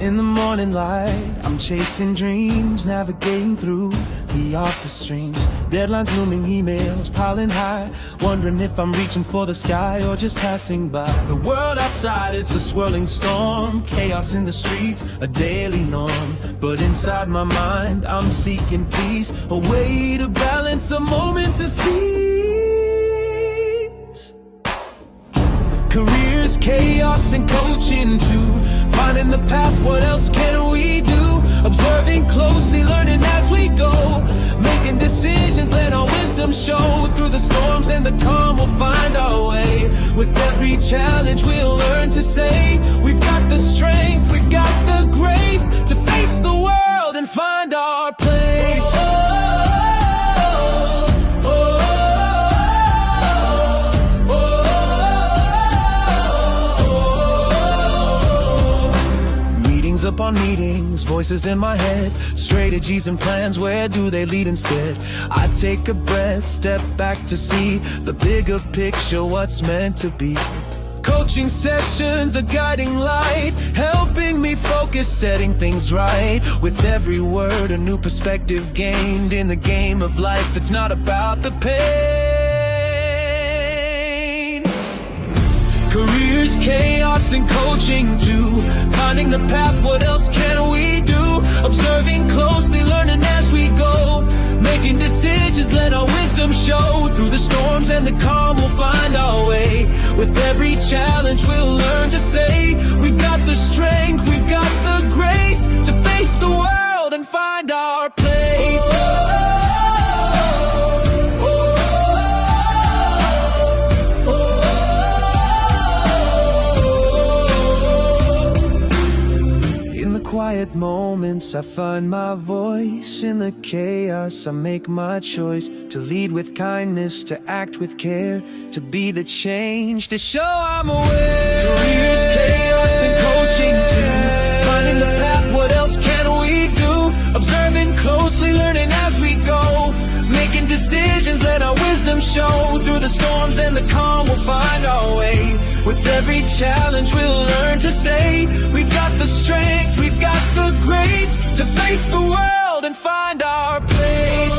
In the morning light, I'm chasing dreams, navigating through the office streams. Deadlines looming, emails piling high, wondering if I'm reaching for the sky or just passing by. The world outside, it's a swirling storm, chaos in the streets, a daily norm. But inside my mind, I'm seeking peace, a way to balance, a moment to seize. Careers, chaos, and coaching too. Finding the path, what else can we do? Observing closely, learning as we go. Making decisions, let our wisdom show. Through the storms and the calm, we'll find our way. With every challenge, we'll learn to say, we've got the strength, we've got the grace to face the world and find our place. Upon meetings, voices in my head, strategies and plans, where do they lead instead? I take a breath, step back to see the bigger picture, what's meant to be. Coaching sessions, a guiding light, helping me focus, setting things right. With every word, a new perspective gained. In the game of life, it's not about the pain. Careers, chaos, and coaching too. Finding the path, what else can we do? Observing closely, learning as we go. Making decisions, let our wisdom show. Through the storms and the calm, we'll find our way. With every challenge, we'll learn to say, we've got the strength, we've got the grace to face the world and find our place. Quiet moments, I find my voice. In the chaos, I make my choice to lead with kindness, to act with care, to be the change, to show I'm aware. Careers, chaos, and coaching too. Finding the path, what else can we do? Observing closely, learning as we go. Making decisions, let our wisdom show. Through the storms and the calm, we'll find our way. With every challenge, we'll learn to say, we've got the strength, we've got the grace to face the world and find our place.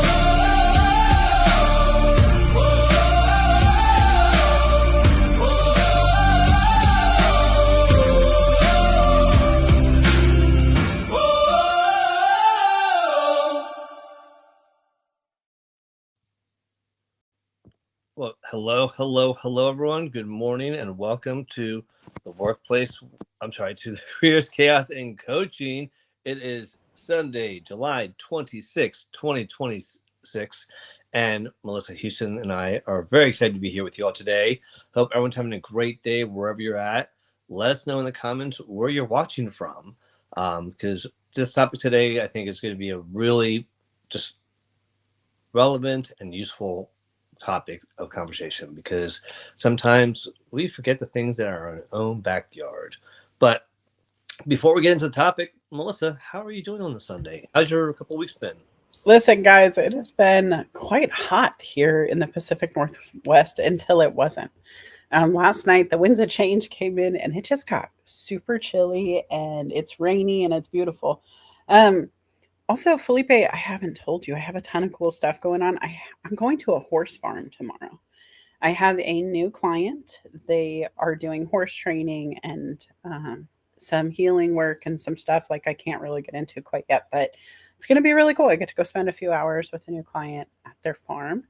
Well, hello, everyone. Good morning and welcome to the to the Careers, Chaos, and Coaching. It is Sunday, July 26, 2026, and Melissa Houston and I are very excited to be here with you all today. Hope everyone's having a great day wherever you're at. Let us know in the comments where you're watching from, because this topic today, I think, is going to be a really just relevant and useful topic of conversation, because sometimes we forget the things that are in our own backyard. But before we get into the topic, Melissa, how are you doing on this Sunday? How's your couple weeks been? Listen, guys, it has been quite hot here in the Pacific Northwest until it wasn't. Last night, the winds of change came in and it just got super chilly and it's rainy and it's beautiful. Also, Felipe, I haven't told you, I have a ton of cool stuff going on. I'm going to a horse farm tomorrow. I have a new client. They are doing horse training and some healing work and some stuff like I can't really get into quite yet, but it's going to be really cool. I get to go spend a few hours with a new client at their farm.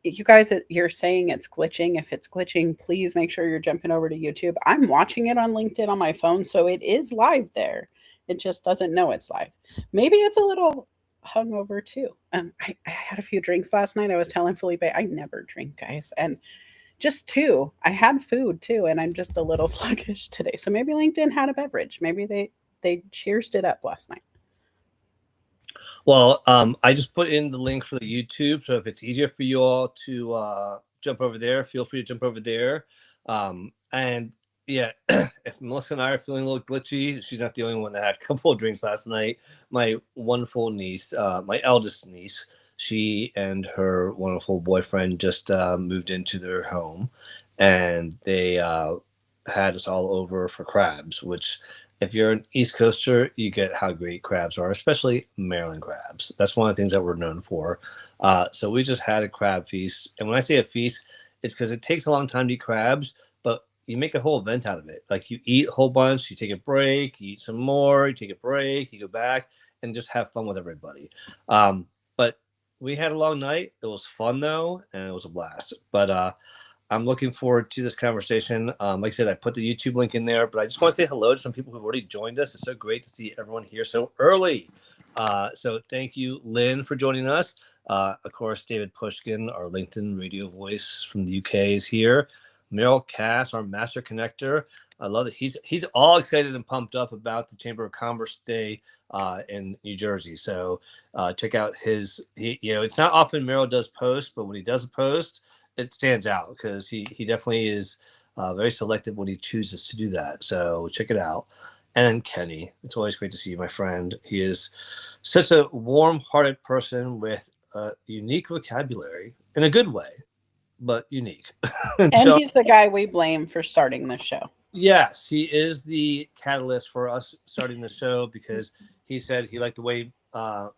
You guys, you're saying it's glitching. If it's glitching, please make sure you're jumping over to YouTube. I'm watching it on LinkedIn on my phone, so it is live there. It just doesn't know it's live. Maybe it's a little hungover too. I had a few drinks last night. I was telling Felipe I never drink, guys, and just two. I had food too, and I'm just a little sluggish today. So maybe LinkedIn had a beverage. Maybe they cheersed it up last night. Well, I just put in the link for the YouTube, so if it's easier for you all to jump over there, feel free to jump over there. And yeah, if Melissa and I are feeling a little glitchy, she's not the only one that had a couple of drinks last night. My wonderful niece, my eldest niece, she and her wonderful boyfriend just moved into their home, and they had us all over for crabs, which If you're an East Coaster, you get how great crabs are, especially Maryland crabs. That's one of the things that we're known for. So we just had a crab feast. And when I say a feast, it's because it takes a long time to eat crabs, but you make a whole event out of it. Like you eat a whole bunch, you take a break, you eat some more, you take a break, you go back, and just have fun with everybody. But we had a long night. It was fun, though, and it was a blast. But I'm looking forward to this conversation. Like I said, I put the YouTube link in there, but I just want to say hello to some people who've already joined us. It's so great to see everyone here so early. So thank you, Lynn, for joining us. Of course, David Pushkin, our LinkedIn radio voice from the UK, is here. Meryl Cass, our master connector. I love it. He's all excited and pumped up about the Chamber of Commerce Day in New Jersey. So check out his. It's not often Meryl does post, but when he does post, it stands out because he definitely is very selective when he chooses to do that. So check it out. And Kenny, it's always great to see you, my friend. He is such a warm-hearted person with a unique vocabulary in a good way, but unique. And so, he's the guy we blame for starting the show. Yes, he is the catalyst for us starting the show because he said he liked the way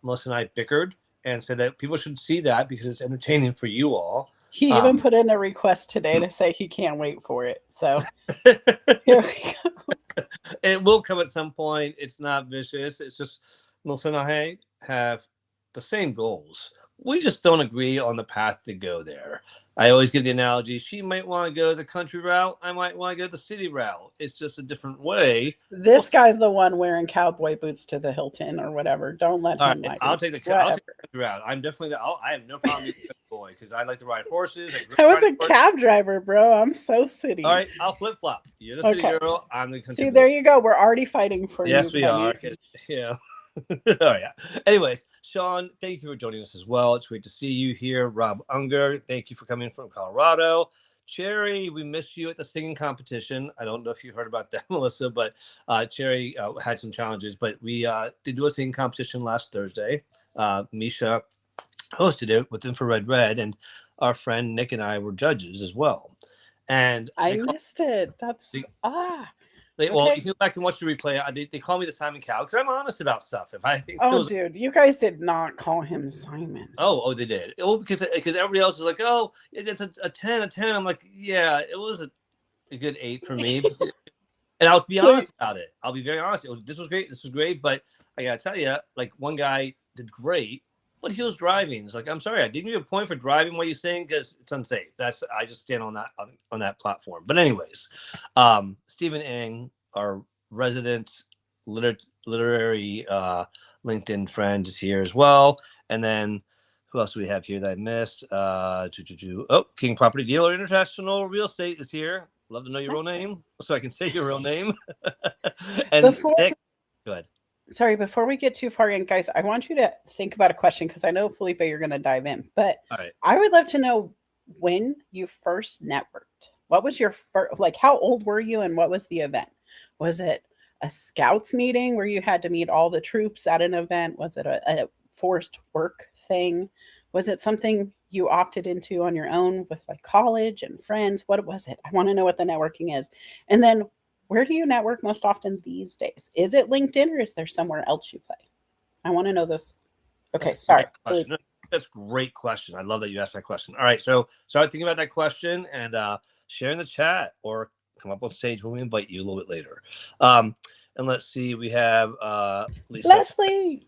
Melissa and I bickered and said that people should see that because it's entertaining for you all. He even put in a request today to say he can't wait for it. So here we go. It will come at some point. It's not vicious. It's just Melissa and I have the same goals. We just don't agree on the path to go there. I always give the analogy. She might want to go the country route. I might want to go the city route. It's just a different way. This guy's the one wearing cowboy boots to the Hilton or whatever. Don't let him. Right, I'll take the country route. I'm definitely I have no problem being a boy because I like to ride horses. I was a cab driver, bro. I'm so city. All right, I'll flip flop. You're the city girl. I'm the country. See, there you go. We're already fighting for you. Yes, we are. Yeah. Oh yeah. Anyways, Sean, thank you for joining us as well. It's great to see you here. Rob Unger, thank you for coming from Colorado. Cherry, we missed you at the singing competition. I don't know if you heard about that, Melissa, but Cherry had some challenges. But we did do a singing competition last Thursday. Misha hosted it with Infrared Red, and our friend Nick and I were judges as well. And I missed it. That's Well, you can go back and watch the replay. They call me the Simon Cowell because I'm honest about stuff. If I think, dude, you guys did not call him Simon. Oh, they did. Oh, because everybody else was like, oh, it's a 10, a 10. I'm like, yeah, it was a good 8 for me. And I'll be honest about it. I'll be very honest. This was great. But I gotta tell you, like one guy did great, but he was driving. It's like, I'm sorry, I didn't give you a point for driving while you sing because it's unsafe. I just stand on that platform. But anyways, Stephen Ng, our resident literary LinkedIn friend, is here as well. And then who else do we have here that I missed? King Property Dealer International Real Estate is here. Love to know your real name so I can say your real name. And Nick, go ahead. Sorry, before we get too far in, guys, I want you to think about a question because I know, Felipe, you're going to dive in. But I would love to know when you first networked. What was your first, how old were you and what was the event? Was it a scouts meeting where you had to meet all the troops at an event? Was it a forced work thing? Was it something you opted into on your own with college and friends? What was it? I want to know what the networking is. And then where do you network most often these days? Is it LinkedIn or is there somewhere else you play? I want to know those. Okay, sorry. That's a great question. I love that you asked that question. All right, so start thinking about that question and share in the chat or come up on stage when we invite you a little bit later. And let's see, we have Leslie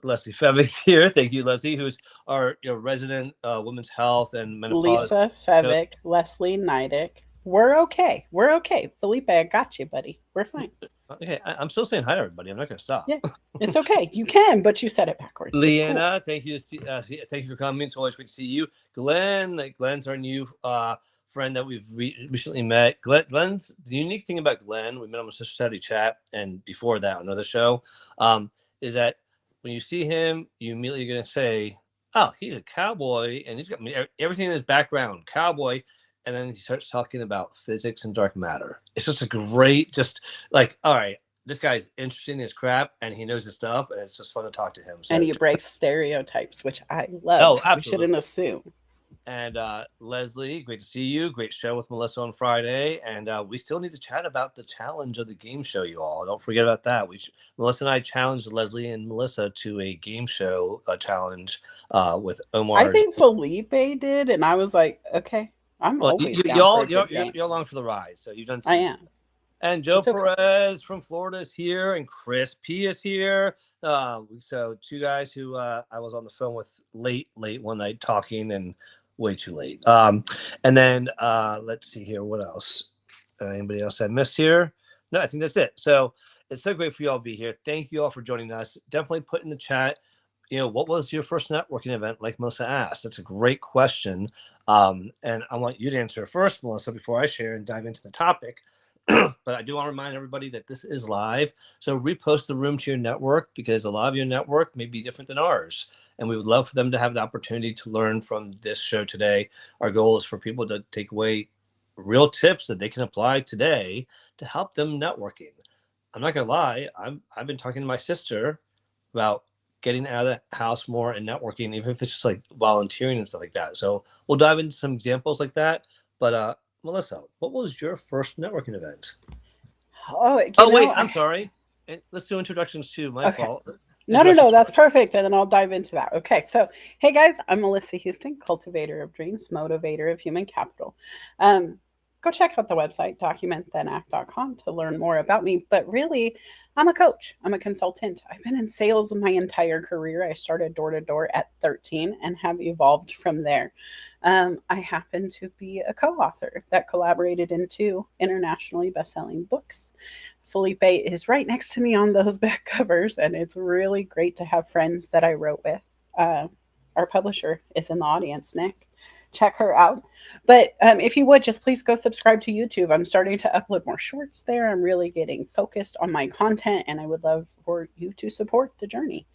Fevick here. Thank you, Leslie, who's our resident women's health and menopause. Lisa Fevick, Leslie Neidick. We're okay. Felipe, I got you, buddy. We're fine. Okay, I'm still saying hi to everybody. I'm not going to stop. Yeah, it's okay. You can, but you said it backwards. Leanna, cool. Thank you. Thank you for coming. It's always great to see you. Glenn's our new friend that we've recently met. Glenn's the unique thing about Glenn. We met him on Sister Saturday Chat, and before that, another show, is that when you see him, you immediately going to say, "Oh, he's a cowboy," and he's got everything in his background, cowboy. And then he starts talking about physics and dark matter. It's just a great, all right, this guy's interested in his crap and he knows his stuff, and it's just fun to talk to him. So, and he breaks stereotypes, which I love. Oh, absolutely. We shouldn't assume. And Leslie, great to see you. Great show with Melissa on Friday. And we still need to chat about the challenge of the game show, you all. Don't forget about that. Melissa and I challenged Leslie and Melissa to a game show challenge with I Omar's. think Felipe did, and I was like, okay, I'm Well, always down for a good game. you're along for the ride, so you've done. I am. And Joe It's okay. Perez from Florida is here, and Chris P is here. So two guys who I was on the phone with late one night talking, and way too late. And then let's see here. What else? Anybody else I missed here? No, I think that's it. So it's so great for you all to be here. Thank you all for joining us. Definitely put in the chat, what was your first networking event, like Melissa asked? That's a great question. And I want you to answer first, Melissa, before I share and dive into the topic. But I do want to remind everybody that this is live. So repost the room to your network, because a lot of your network may be different than ours. And we would love for them to have the opportunity to learn from this show today. Our goal is for people to take away real tips that they can apply today to help them networking. I'm not going to lie. I've been talking to my sister about getting out of the house more and networking, even if it's just like volunteering and stuff like that. So we'll dive into some examples like that. But Melissa, what was your first networking event? Wait, I'm sorry. Let's do introductions too. My fault. No, that's perfect. And then I'll dive into that. Okay. So, hey guys, I'm Melissa Houston, cultivator of dreams, motivator of human capital. Go check out the website, documentthenact.com, to learn more about me. But really, I'm a coach. I'm a consultant. I've been in sales my entire career. I started door to door at 13 and have evolved from there. I happen to be a co-author that collaborated in 2 internationally best-selling books. Felipe is right next to me on those back covers, and it's really great to have friends that I wrote with. Our publisher is in the audience, Nick. Check her out. But if you would, just please go subscribe to YouTube. I'm starting to upload more shorts there. I'm really getting focused on my content, and I would love for you to support the journey.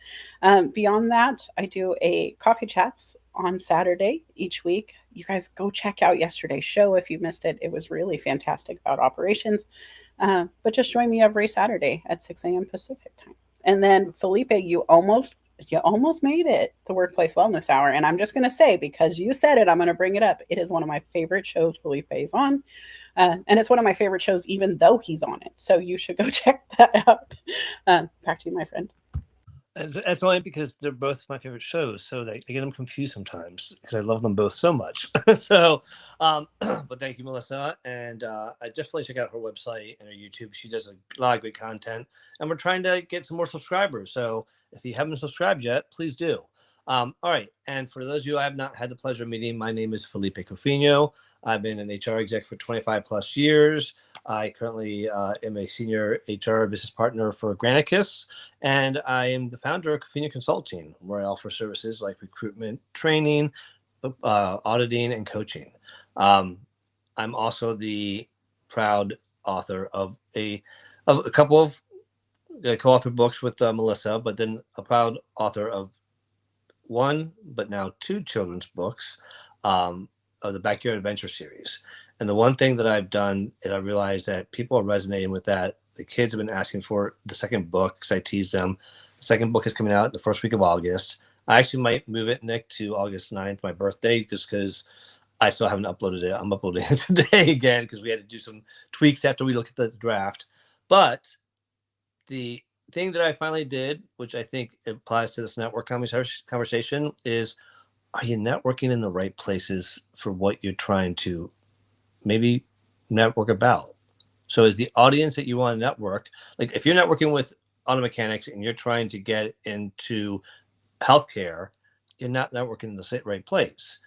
Beyond that, I do a coffee chats on Saturday each week. You guys go check out yesterday's show if you missed it. It was really fantastic about operations. But just join me every Saturday at 6 a.m. Pacific time. And then Felipe, you almost made it, the Workplace Wellness Hour. And I'm just going to say, because you said it, I'm going to bring it up. It is one of my favorite shows Felipe is on. And it's one of my favorite shows, even though he's on it. So you should go check that out. Back to you, my friend. That's only because they're both my favorite shows. So they get them confused sometimes, because I love them both so much. So, but thank you, Melissa. And I definitely check out her website and her YouTube. She does a lot of great content. And we're trying to get some more subscribers. So if you haven't subscribed yet, please do. All right. And for those of you I have not had the pleasure of meeting, my name is Felipe Cofino. I've been an HR exec for 25 plus years. I currently am a senior HR business partner for Granicus, and I am the founder of Cofino Consulting, where I offer services like recruitment, training, auditing, and coaching. I'm also the proud author of a couple of co-authored books with Melissa, but then a proud author of 1, but now 2 children's books of the Backyard Adventure series. And the one thing that I've done is I realized that people are resonating with that. The kids have been asking for the second book, because I teased them. The second book is coming out the first week of August. I actually might move it, Nick, to August 9th, my birthday, just because I still haven't uploaded it. I'm uploading it today again, because we had to do some tweaks after we looked at the draft. But the thing that I finally did, which I think applies to this network conversation, is, are you networking in the right places for what you're trying to maybe network about? So is the audience that you want to network, like if you're networking with auto mechanics and you're trying to get into healthcare, you're not networking in the right place.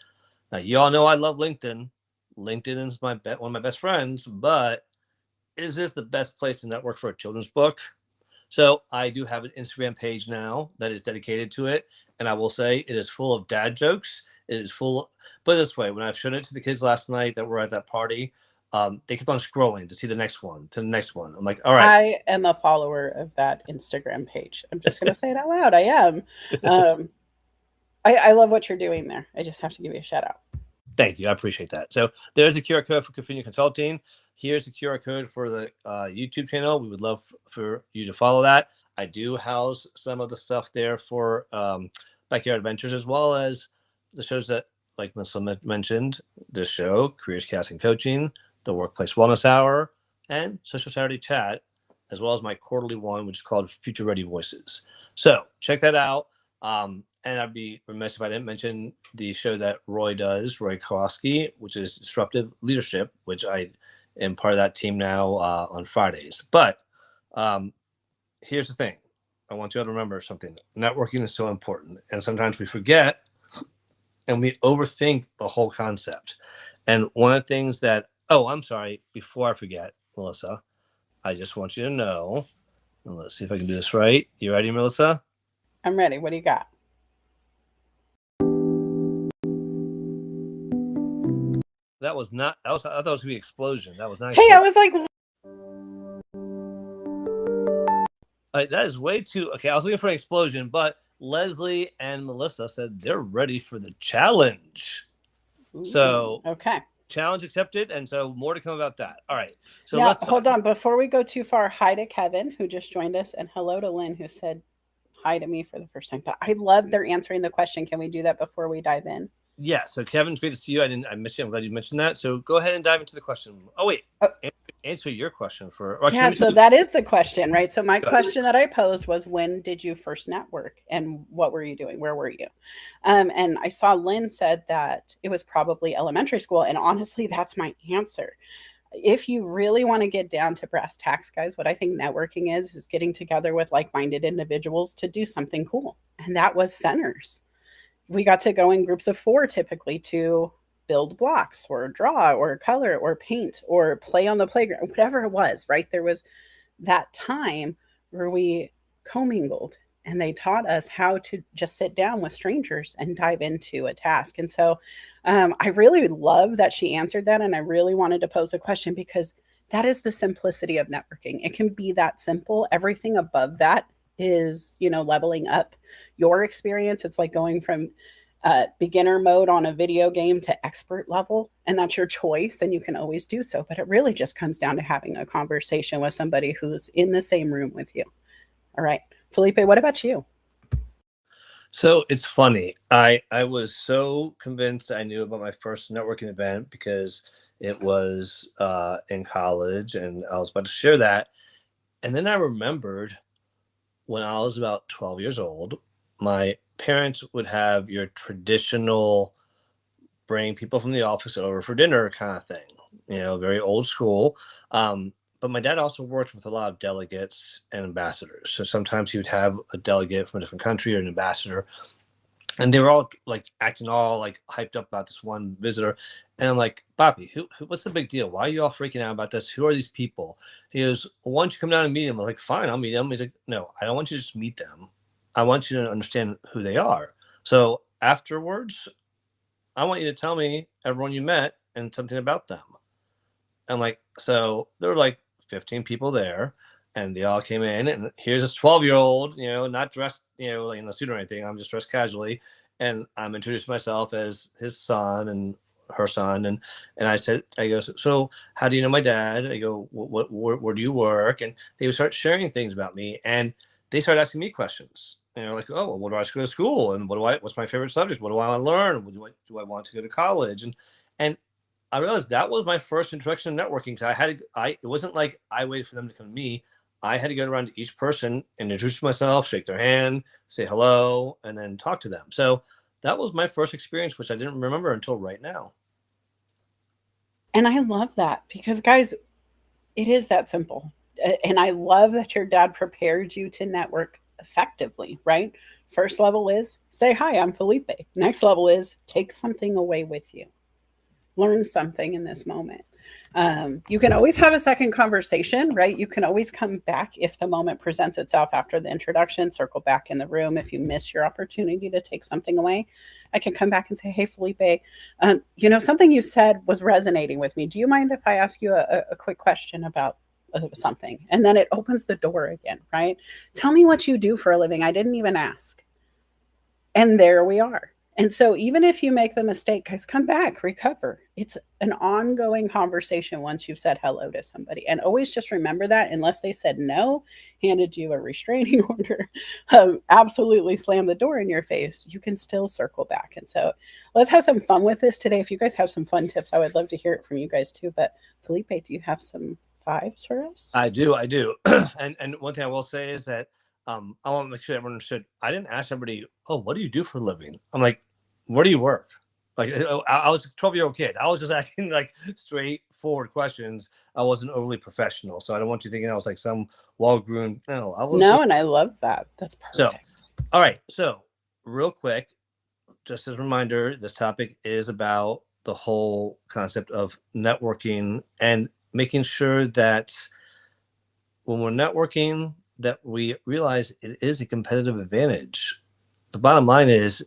Now, you all know I love LinkedIn. LinkedIn is one of my best friends, but is this the best place to network for a children's book? So I do have an Instagram page now that is dedicated to it. And I will say it is full of dad jokes. It is full, but this way, when I've shown it to the kids last night that were at that party, they kept on scrolling to see the next one, to the next one. I'm like, all right. I am a follower of that Instagram page. I'm just going to say it out loud. I am. I love what you're doing there. I just have to give you a shout out. Thank you. I appreciate that. So there's the QR code for Cofino Consulting. Here's the QR code for the YouTube channel. We would love for you to follow that. I do house some of the stuff there for Backyard Adventures, as well as the shows that like Melissa mentioned, this show, Careers Chaos and Coaching, the Workplace Wellness Hour, and Social Saturday Chat, as well as my quarterly one, which is called Future Ready Voices. So check that out. And I'd be remiss if I didn't mention the show that Roy does, Roy Kowalski, which is Disruptive Leadership, which I am part of that team now on Fridays. But here's the thing. I want you all to remember something. Networking is so important. And sometimes we forget and we overthink the whole concept. And one of the things that, I'm sorry, before I forget, Melissa, I just want you to know, and let's see if I can do this right. You ready, Melissa? I'm ready. What do you got? That was not, I thought it was going to be explosion. That was not. Hey, I was like, that is way too, okay, I was looking for an explosion, but Leslie and Melissa said they're ready for the challenge. So, okay. Challenge accepted, and so more to come about that. All right. So now, hold on. Before we go too far, hi to Kevin, who just joined us, and hello to Lynn, who said hi to me for the first time. But I love they're answering the question. Can we do that before we dive in? Yeah. So Kevin, it's great to see you. I missed you. I'm glad you mentioned that. So go ahead and dive into the question. Oh wait, answer your question for. Yeah. So that is the question, right? So my question that I posed was, when did you first network, and what were you doing? Where were you? And I saw Lynn said that it was probably elementary school, and honestly, that's my answer. If you really want to get down to brass tacks, guys, what I think networking is getting together with like-minded individuals to do something cool. And that was centers. We got to go in groups of 4 typically to build blocks or draw or color or paint or play on the playground, whatever it was, right? There was that time where we commingled, and they taught us how to just sit down with strangers and dive into a task. And so I really love that she answered that. And I really wanted to pose a question, because that is the simplicity of networking. It can be that simple. Everything above that is, leveling up your experience. It's like going from beginner mode on a video game to expert level, and that's your choice, and you can always do so. But it really just comes down to having a conversation with somebody who's in the same room with you. All right, Felipe, what about you? So it's funny. I was so convinced I knew about my first networking event because it was in college, and I was about to share that. And then I remembered when I was about 12 years old, my parents would have your traditional bring people from the office over for dinner kind of thing, very old school. But my dad also worked with a lot of delegates and ambassadors. So sometimes he would have a delegate from a different country or an ambassador, and they were all like acting all like hyped up about this one visitor. And I'm like, Bobby, who what's the big deal? Why are you all freaking out about this? Who are these people? He goes, well, why don't you come down and meet them? I'm like, fine, I'll meet them. He's like, no, I don't want you to just meet them. I want you to understand who they are. So afterwards, I want you to tell me everyone you met and something about them. I'm like, so there were like 15 people there, and they all came in, and here's this 12-year-old, not dressed, like in a suit or anything. I'm just dressed casually, and I'm introducing myself as his son and her son, and I go, so how do you know my dad? I go, where do you work? And they would start sharing things about me, and they started asking me questions. Like, oh, well, what do I go to school, and what's my favorite subject? What do I want to learn? Do I want to go to college? And I realized that was my first introduction to networking. So it wasn't like I waited for them to come to me. I had to go around to each person and introduce myself, shake their hand, say hello, and then talk to them. So that was my first experience, which I didn't remember until right now. And I love that, because guys, it is that simple. And I love that your dad prepared you to network effectively, right? First level is say, hi, I'm Felipe. Next level is take something away with you. Learn something in this moment. You can always have a second conversation, right? You can always come back if the moment presents itself after the introduction, circle back in the room. If you miss your opportunity to take something away, I can come back and say, hey, Felipe, something you said was resonating with me. Do you mind if I ask you a quick question about something? And then it opens the door again, right? Tell me what you do for a living. I didn't even ask. And there we are. And so, even if you make the mistake, guys, come back, recover. It's an ongoing conversation once you've said hello to somebody. And always just remember that unless they said no, handed you a restraining order, absolutely slam the door in your face, you can still circle back. And so, let's have some fun with this today. If you guys have some fun tips, I would love to hear it from you guys too. But, Felipe, do you have some fives for us? I do. And one thing I will say is that I want to make sure everyone understood. I didn't ask everybody, "Oh, what do you do for a living?" I'm like, "Where do you work?" Like I was a 12-year-old kid. I was just asking like straightforward questions. I wasn't overly professional, so I don't want you thinking I was like some well-groomed. No, I was. No, and I love that. That's So, perfect. all right. So, real quick, just as a reminder, this topic is about the whole concept of networking and making sure that when we're networking, that we realize it is a competitive advantage. The bottom line is,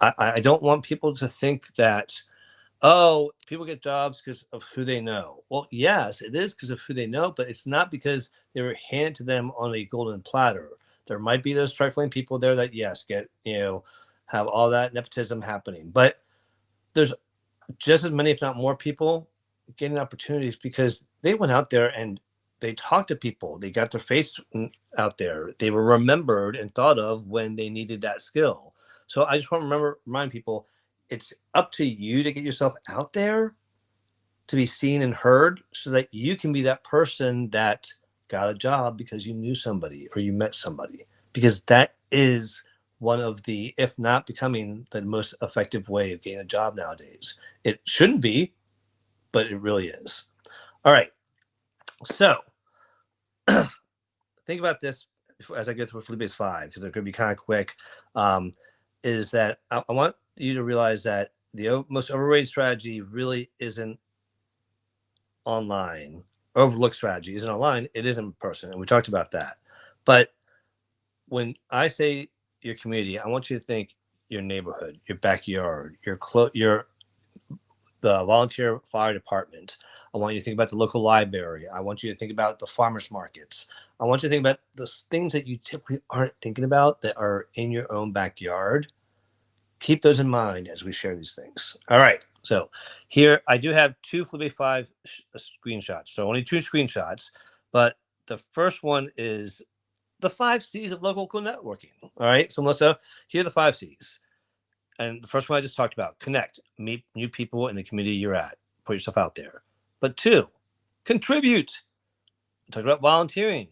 I don't want people to think that, oh, people get jobs because of who they know. Well, yes, it is because of who they know, but it's not because they were handed to them on a golden platter. There might be those trifling people there that, yes, have all that nepotism happening. But there's just as many, if not more people getting opportunities because they went out there and they talked to people. They got their face out there. They were remembered and thought of when they needed that skill. So I just want to remind people, it's up to you to get yourself out there to be seen and heard so that you can be that person that got a job because you knew somebody or you met somebody, because that is one of the, if not becoming the most effective way of getting a job nowadays. It shouldn't be, but it really is. All right. So think about this as I go through Felipe's 5, because they're going to be kind of quick. Is that I want you to realize that the most overrated strategy really isn't online. Overlooked strategy isn't online. It is in person. And we talked about that. But when I say your community, I want you to think your neighborhood, your backyard, your the volunteer fire department. I want you to think about the local library. I want you to think about the farmers markets. I want you to think about the things that you typically aren't thinking about that are in your own backyard. Keep those in mind as we share these things. All right. So here I do have 2 Felipe 5 screenshots. So only 2 screenshots. But the first one is the 5 C's of local networking. All right. So Melissa, here are the 5 C's. And the first one I just talked about, connect, meet new people in the community you're at, put yourself out there. But 2, contribute. Talk about volunteering.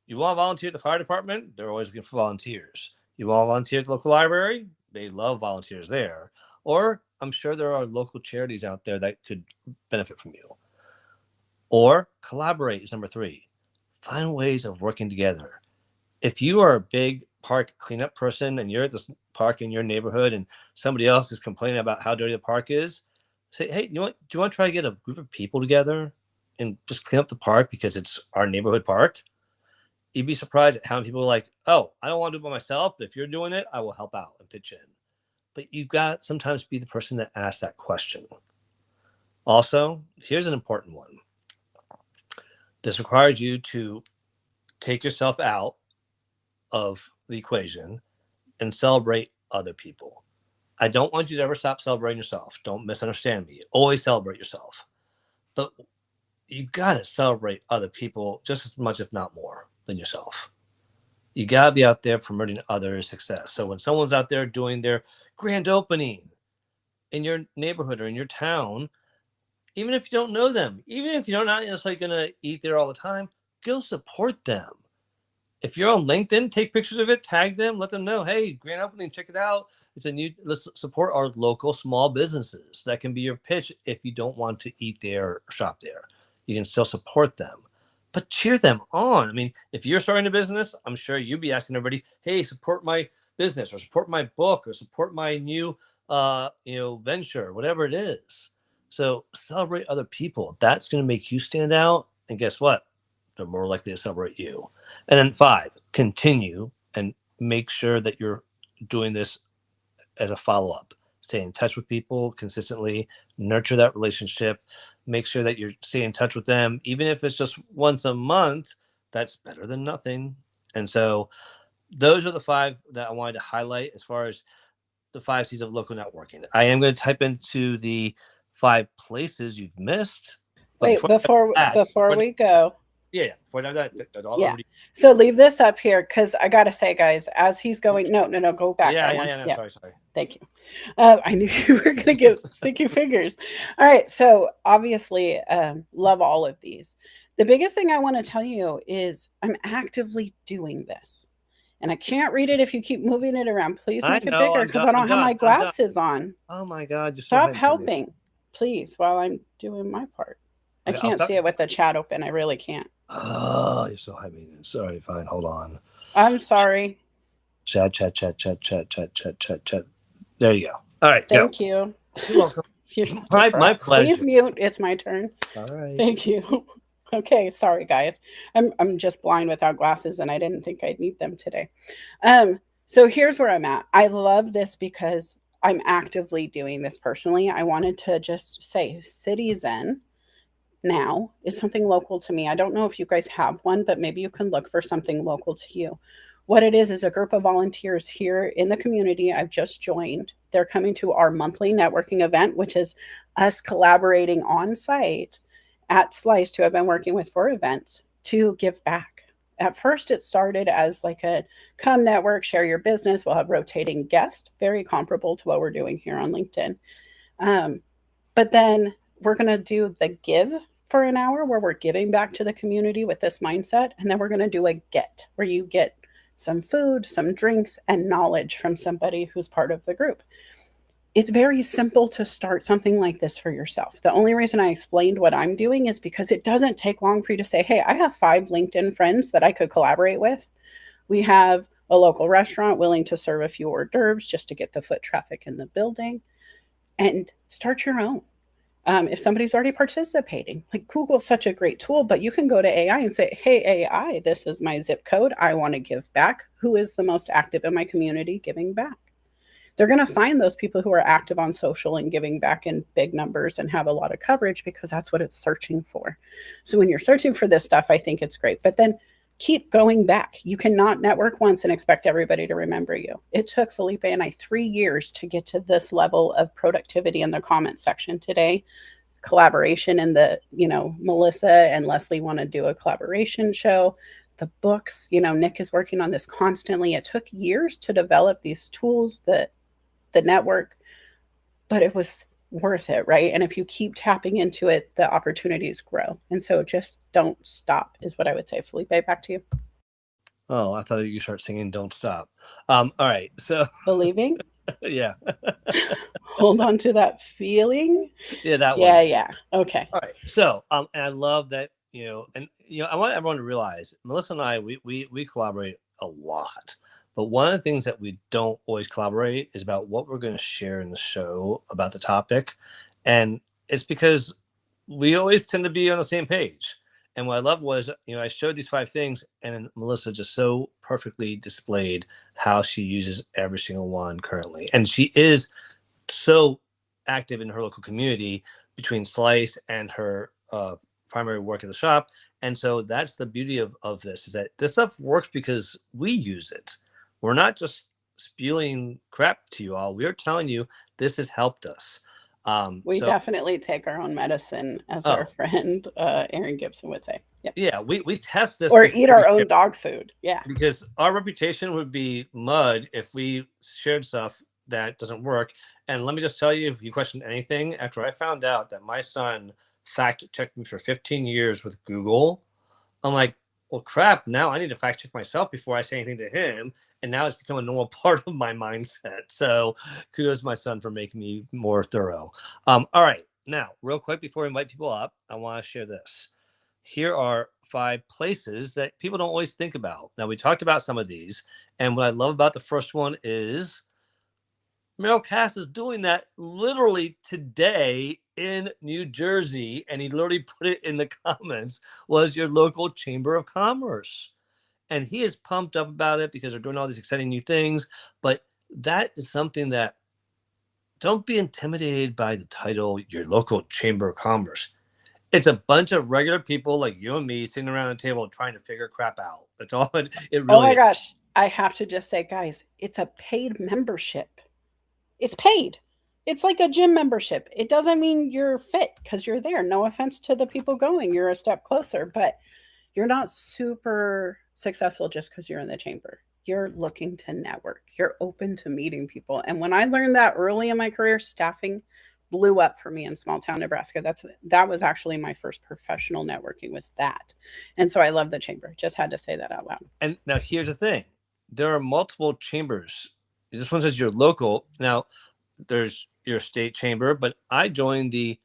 You want to volunteer at the fire department? They're always looking for volunteers. You want to volunteer at the local library? They love volunteers there. Or I'm sure there are local charities out there that could benefit from you. Or collaborate is number 3. Find ways of working together. If you are a big park cleanup person and you're at this park in your neighborhood and somebody else is complaining about how dirty the park is, say, hey, do you want to try to get a group of people together and just clean up the park because it's our neighborhood park? You'd be surprised at how many people are like, oh, I don't want to do it by myself, but if you're doing it, I will help out and pitch in. But you've got to sometimes be the person that asks that question. Also, here's an important one. This requires you to take yourself out of the equation and celebrate other people. I don't want you to ever stop celebrating yourself. Don't misunderstand me. Always celebrate yourself. But you got to celebrate other people just as much, if not more, than yourself. You got to be out there promoting others' success. So when someone's out there doing their grand opening in your neighborhood or in your town, even if you don't know them, even if you're not necessarily going to eat there all the time, go support them. If you're on LinkedIn, take pictures of it, tag them, let them know, hey, grand opening, check it out. Let's support our local small businesses. That can be your pitch if you don't want to eat there or shop there. You can still support them, but cheer them on. I mean, if you're starting a business, I'm sure you'd be asking everybody, hey, support my business or support my book or support my new, venture, whatever it is. So celebrate other people. That's going to make you stand out. And guess what? They're more likely to celebrate you. And then 5, continue and make sure that you're doing this as a follow-up. Stay in touch with people consistently, nurture that relationship, make sure that you're staying in touch with them. Even if it's just once a month, that's better than nothing. And so those are the 5 that I wanted to highlight as far as the 5 C's of local networking. I am going to type into the 5 places you've missed. But Wait, before we go. Yeah, before I that, yeah. So leave this up here because I gotta say, guys, as he's going, no, go back. Yeah. Sorry. Thank you. I knew you were gonna give sticky fingers. All right, so obviously, love all of these. The biggest thing I want to tell you is I'm actively doing this, and I can't read it if you keep moving it around. Please make it bigger because I don't have my glasses on. Oh my God! Stop helping, please, while I'm doing my part. I can't see it with the chat open. I really can't. Oh, you're so high maintenance. Sorry, fine. Hold on. I'm sorry. Chat. There you go. All right. Thank you. You're welcome. My pleasure. Please mute. It's my turn. All right. Thank you. Okay. Sorry, guys. I'm just blind without glasses, and I didn't think I'd need them today. So here's where I'm at. I love this because I'm actively doing this personally. I wanted to just say Citizen now is something local to me. I don't know if you guys have one, but maybe you can look for something local to you. What it is a group of volunteers here in the community I've just joined. They're coming to our monthly networking event, which is us collaborating on site at Slice, who I've been working with for events, to give back. At first, it started as like a come network, share your business. We'll have rotating guests, very comparable to what we're doing here on LinkedIn. But then we're going to do the give for an hour where we're giving back to the community with this mindset. And then we're going to do a get where you get some food, some drinks, and knowledge from somebody who's part of the group. It's very simple to start something like this for yourself. The only reason I explained what I'm doing is because it doesn't take long for you to say, hey, I have 5 LinkedIn friends that I could collaborate with. We have a local restaurant willing to serve a few hors d'oeuvres just to get the foot traffic in the building, and start your own. If somebody's already participating, like Google's such a great tool, but you can go to AI and say, hey, AI, this is my zip code. I want to give back. Who is the most active in my community giving back? They're going to find those people who are active on social and giving back in big numbers and have a lot of coverage because that's what it's searching for. So when you're searching for this stuff, I think it's great. But then keep going back. You cannot network once and expect everybody to remember you. It took Felipe and I 3 years to get to this level of productivity in the comment section today. Collaboration in the, Melissa and Leslie want to do a collaboration show. The books, Nick is working on this constantly. It took years to develop these tools, the network, but it was worth it, right? And if you keep tapping into it, the opportunities grow. And so just don't stop is what I would say. Felipe, back to you. Oh, I thought you start singing Don't Stop. All right. So believing. Yeah. Hold on to that feeling. Yeah, that one. Yeah. Okay. All right. So and I love that, I want everyone to realize Melissa and I, we collaborate a lot. But one of the things that we don't always collaborate is about what we're going to share in the show about the topic. And it's because we always tend to be on the same page. And what I love was, I showed these 5 things and Melissa just so perfectly displayed how she uses every single one currently. And she is so active in her local community between Slice and her primary work at the shop. And so that's the beauty of this, is that this stuff works because we use it. We're not just spewing crap to you all. We're telling you this has helped us. We definitely take our own medicine, as our friend Aaron Gibson would say. Yep. Yeah, we test this. Or eat our own dog food. Yeah. Because our reputation would be mud if we shared stuff that doesn't work. And let me just tell you, if you question anything, after I found out that my son fact-checked me for 15 years with Google, I'm like, well, crap, now I need to fact check myself before I say anything to him. And now it's become a normal part of my mindset. So kudos to my son for making me more thorough. All right. Now, real quick, before we invite people up, I want to share this. Here are 5 places that people don't always think about. Now, we talked about some of these. And what I love about the first one is Merrill Cass is doing that literally today in New Jersey, and he literally put it in the comments, was your local Chamber of Commerce. And he is pumped up about it because they're doing all these exciting new things. But that is something that, don't be intimidated by the title, your local Chamber of Commerce. It's a bunch of regular people like you and me sitting around the table trying to figure crap out. That's all it really Oh my gosh. I have to just say, guys, it's a paid membership. It's paid. It's like a gym membership. It doesn't mean you're fit because you're there. No offense to the people going. You're a step closer, but you're not super successful just because you're in the chamber. You're looking to network. You're open to meeting people. And when I learned that early in my career, staffing blew up for me in small town Nebraska. That was actually my first professional networking was that. And so I love the chamber. Just had to say that out loud. And now here's the thing. There are multiple chambers. This one says you're local. Now there's your state chamber, but I joined the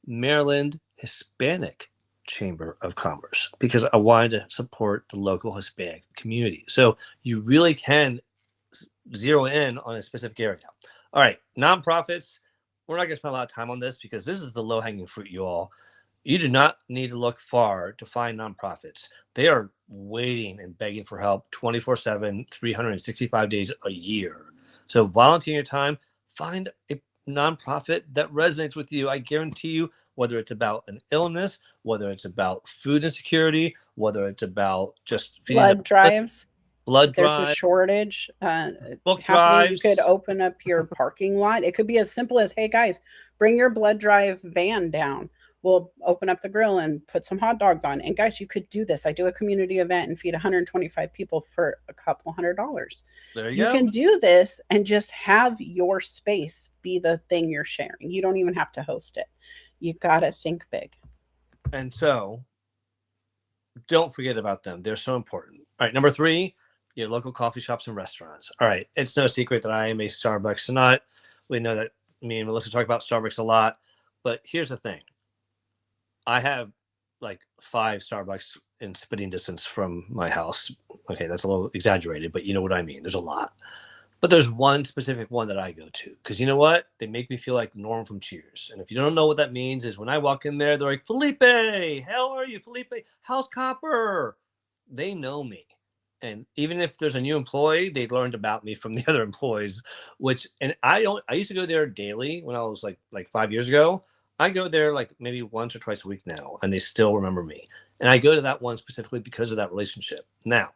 Maryland Hispanic Chamber of Commerce because I wanted to support the local Hispanic community. So you really can zero in on a specific area. All right, nonprofits. We're not going to spend a lot of time on this because this is the low-hanging fruit, you all. You do not need to look far to find nonprofits. They are waiting and begging for help 24/7, 365 days a year. So volunteer your time. Find a nonprofit that resonates with you. I guarantee you, whether it's about an illness, whether it's about food insecurity, whether it's about just blood drives. There's a shortage book happening. drives. You could open up your parking lot. It could be as simple as, hey guys, bring your blood drive van down. We'll open up the grill and put some hot dogs on. And guys, you could do this. I do a community event and feed 125 people for a couple $100. There you go. Can do this and just have your space be the thing you're sharing. You don't even have to host it. You got to think big. And so don't forget about them. They're so important. All right. Number 3, your local coffee shops and restaurants. All right. It's no secret that I am a Starbucks nut. We know that me and Melissa talk about Starbucks a lot. But here's the thing. I have like 5 Starbucks in spitting distance from my house. Okay, that's a little exaggerated, but you know what I mean. There's a lot. But there's one specific one that I go to because you know what? They make me feel like Norm from Cheers. And if you don't know what that means is when I walk in there, they're like, Felipe, how are you, Felipe? How's Copper? They know me. And even if there's a new employee, they learned about me from the other employees, I used to go there daily when I was like 5 years ago. I go there like maybe once or twice a week now, and they still remember me. And I go to that one specifically because of that relationship. Now,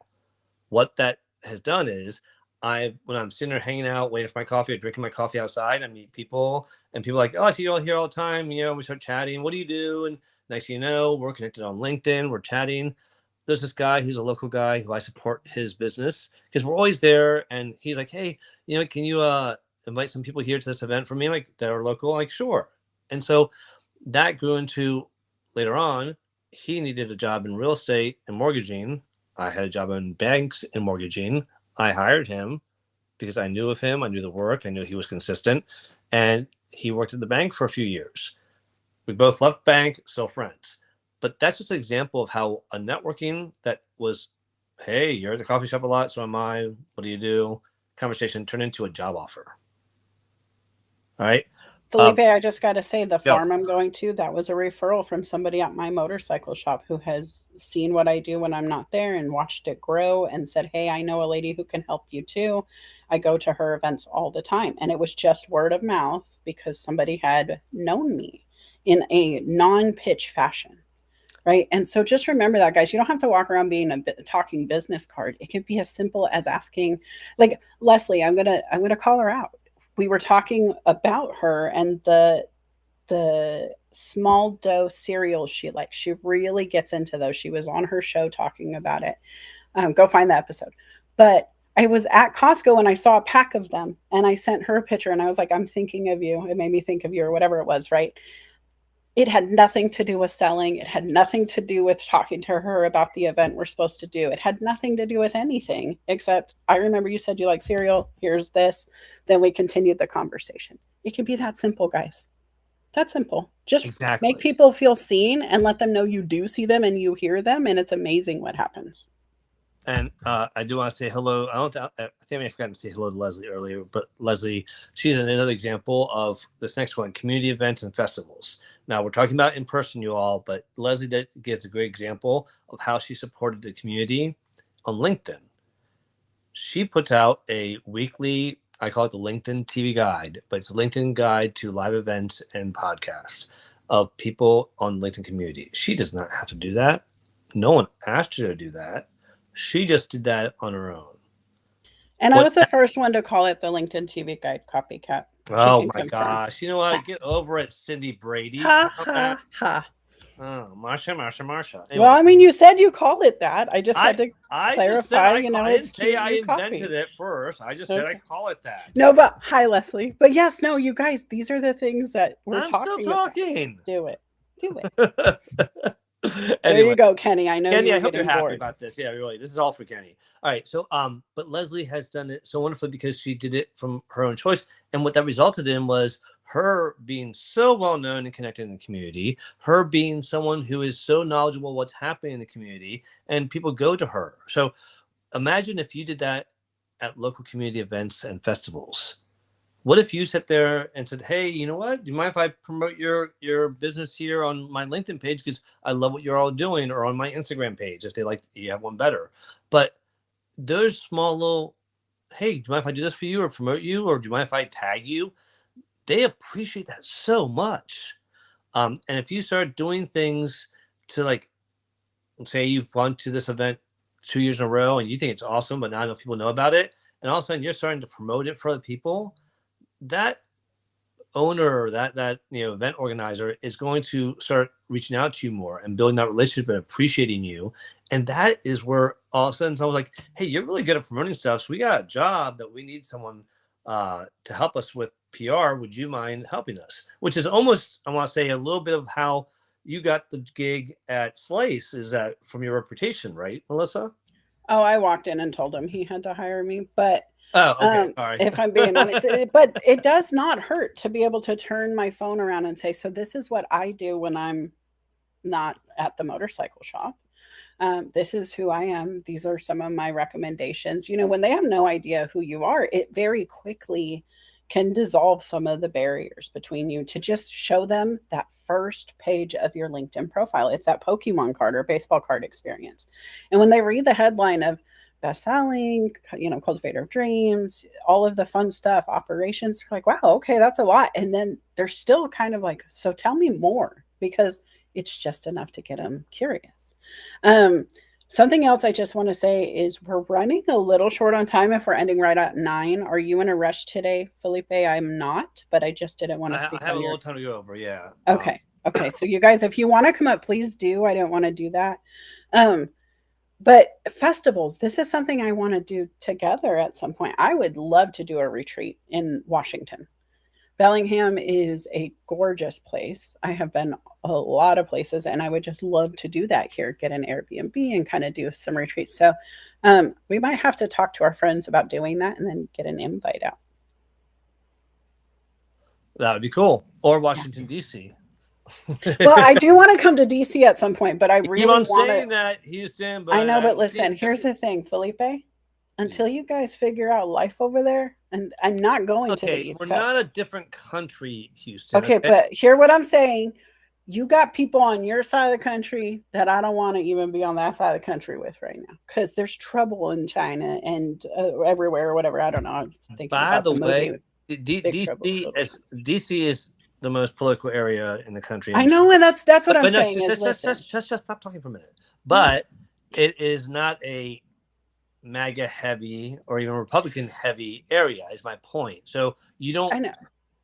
what that has done is when I'm sitting there hanging out, waiting for my coffee or drinking my coffee outside, I meet people and people are like, oh, I see you all here all the time. You know, we start chatting. What do you do? And next thing you know, we're connected on LinkedIn. We're chatting. There's this guy who's a local guy who I support his business because we're always there. And he's like, hey, you know, can you invite some people here to this event for me? Like that are local? Like, sure. And so that grew into later on, he needed a job in real estate and mortgaging. I had a job in banks and mortgaging. I hired him because I knew of him. I knew the work. I knew he was consistent. And he worked at the bank for a few years. We both left bank, still friends. But that's just an example of how a networking that was, hey, you're at the coffee shop a lot, so am I. What do you do? Conversation turned into a job offer. All right. Felipe, I just got to say, the farm I'm going to, that was a referral from somebody at my motorcycle shop who has seen what I do when I'm not there and watched it grow and said, hey, I know a lady who can help you too. I go to her events all the time. And it was just word of mouth because somebody had known me in a non-pitch fashion. Right. And so just remember that, guys, you don't have to walk around being a talking business card. It can be as simple as asking, like, Leslie, I'm going to call her out. We were talking about her and the small dough cereals she likes. She really gets into those. She was on her show talking about it. Go find that episode. But I was at Costco and I saw a pack of them and I sent her a picture and I was like, I'm thinking of you. It made me think of you or whatever it was, right? It had nothing to do with selling. It had nothing to do with talking to her about the event we're supposed to do. It had nothing to do with anything except I remember you said you like cereal. Here's this. Then we continued the conversation. It can be that simple, guys. That simple. Just make people feel seen and let them know you do see them and you hear them. And it's amazing what happens. And I do want to say hello. I think I forgot to say hello to Leslie earlier, but Leslie, she's another example of this next one, community events and festivals. Now, we're talking about in person, you all, but Leslie gives a great example of how she supported the community on LinkedIn. She puts out a weekly, I call it the LinkedIn TV guide, but it's a LinkedIn guide to live events and podcasts of people on LinkedIn community. She does not have to do that. No one asked her to do that. She just did that on her own. And I was the first one to call it the LinkedIn TV guide copycat. She Oh can my confirm. gosh! You know what? Get over it, Cindy Brady. Ha Stop that. ha ha. Oh, Marsha. Well, Anyways, I mean, you said you call it that. I just had I to I just said clarify. You know, I didn't it's say cute. I You invented copy. it first. I just said I Okay. call it that. No, but hi, Leslie. But yes, no, you guys, these are the things that we're I'm still talking about. talking. Do it. Do it. There Anyway, you go, Kenny. I know Kenny, you I were hope you're getting happy bored. about this. Yeah, really. This is all for Kenny. All right. So, but Leslie has done it so wonderfully because she did it from her own choice. And what that resulted in was her being so well known and connected in the community, her being someone who is so knowledgeable what's happening in the community, and people go to her. So imagine if you did that at local community events and festivals. What if you sat there and said, "Hey, you know what? Do you mind if I promote your business here on my LinkedIn page because I love what you're all doing, or on my Instagram page if they like you have one better." But those small little, "Hey, do you mind if I do this for you or promote you, or do you mind if I tag you?" They appreciate that so much. And if you start doing things to, like, say you've gone to this event 2 years in a row and you think it's awesome, but not enough people know about it, and all of a sudden you're starting to promote it for other people, that owner, that event organizer is going to start reaching out to you more and building that relationship and appreciating you. And that is where all of a sudden someone's like, "Hey, you're really good at promoting stuff, so we got a job that we need someone to help us with PR. Would you mind helping us?" Which is almost, I want to say, a little bit of how you got the gig at Slice. Is that from your reputation, right, Melissa? Oh, I walked in and told him he had to hire me. But Oh, okay, sorry. if I'm being honest, but it does not hurt to be able to turn my phone around and say, so this is what I do when I'm not at the motorcycle shop. This is who I am. These are some of my recommendations. You know, when they have no idea who you are, it very quickly can dissolve some of the barriers between you to just show them that first page of your LinkedIn profile. It's that Pokemon card or baseball card experience. And when they read the headline of best selling, you know, cultivator of dreams, all of the fun stuff, operations, they're like, wow, okay, that's a lot. And then they're still kind of like, so tell me more, because it's just enough to get them curious. Something else I just want to say is we're running a little short on time if we're ending right at 9. Are you in a rush today, Felipe? I'm not, but I just didn't want to speak I have on a your. little time to go over. Yeah. Okay. Okay. So you guys, if you want to come up, please do. I don't want to do that. But festivals, this is something I want to do together at some point. I would love to do a retreat in Washington. Bellingham is a gorgeous place. I have been a lot of places, and I would just love to do that here, get an Airbnb and kind of do some retreats. So we might have to talk to our friends about doing that and then get an invite out. That would be cool. Or Yeah. Washington, D.C. Well, I do want to come to DC at some point, but I You really keep on want saying to. that, Houston, but I know, but I'm seeing listen, here's the thing, Felipe. Until you guys figure out life over there, and I'm not going to the okay, East we're Coast. not a different country, Houston. Okay, but hear what I'm saying. You got people on your side of the country that I don't want to even be on that side of the country with right now, because there's trouble in China and everywhere or whatever. I don't know. I was thinking By about the the way, movie Big Trouble in Little China. DC is the most political area in the country. I know, and that's what I'm But no, saying is listen. just stop talking for a minute. But it is not a MAGA heavy or even Republican heavy area, is my point. So you don't. I know.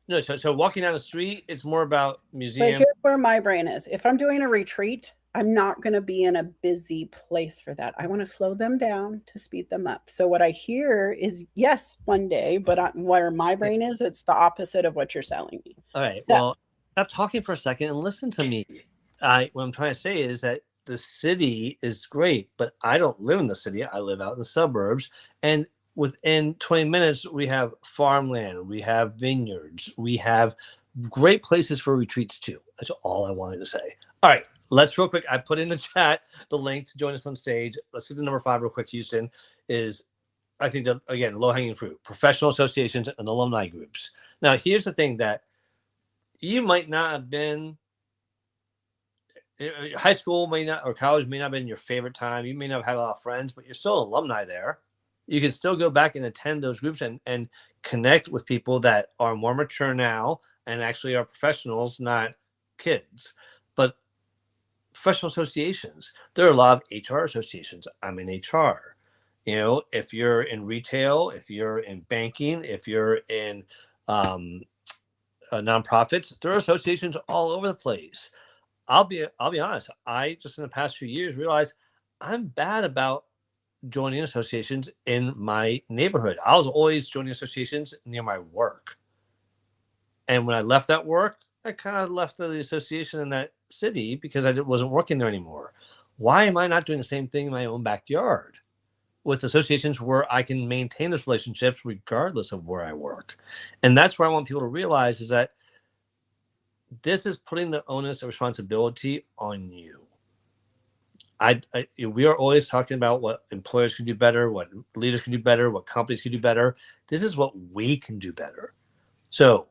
No, so walking down the street, it's more about But museums. here's where my brain is. If I'm doing a retreat, I'm not going to be in a busy place for that. I want to slow them down to speed them up. So what I hear is yes, one day, but where my brain is, it's the opposite of what you're selling me. All right. So, Well, stop talking for a second and listen to me. What I'm trying to say is that the city is great, but I don't live in the city. I live out in the suburbs, and within 20 minutes, we have farmland, we have vineyards, we have great places for retreats too. That's all I wanted to say. All right, let's real quick. I put in the chat the link to join us on stage. Let's do the number 5 real quick. Houston is, I think, that again, low hanging fruit: professional associations and alumni groups. Now, here's the thing that you might not have been. High school may not, or college may not have been your favorite time. You may not have had a lot of friends, but you're still an alumni there. You can still go back and attend those groups and connect with people that are more mature now and actually are professionals, not kids. But professional associations, there are a lot of HR associations. I'm in HR. You know, if you're in retail, if you're in banking, if you're in nonprofits. There are associations all over the place. I'll be honest. I just in the past few years realized I'm bad about joining associations in my neighborhood. I was always joining associations near my work. And when I left that work, I kind of left the association in that city because I wasn't working there anymore. Why am I not doing the same thing in my own backyard with associations where I can maintain those relationships regardless of where I work? And that's where I want people to realize is that this is putting the onus of responsibility on you. We are always talking about what employers can do better, what leaders can do better, what companies can do better. This is what we can do better. So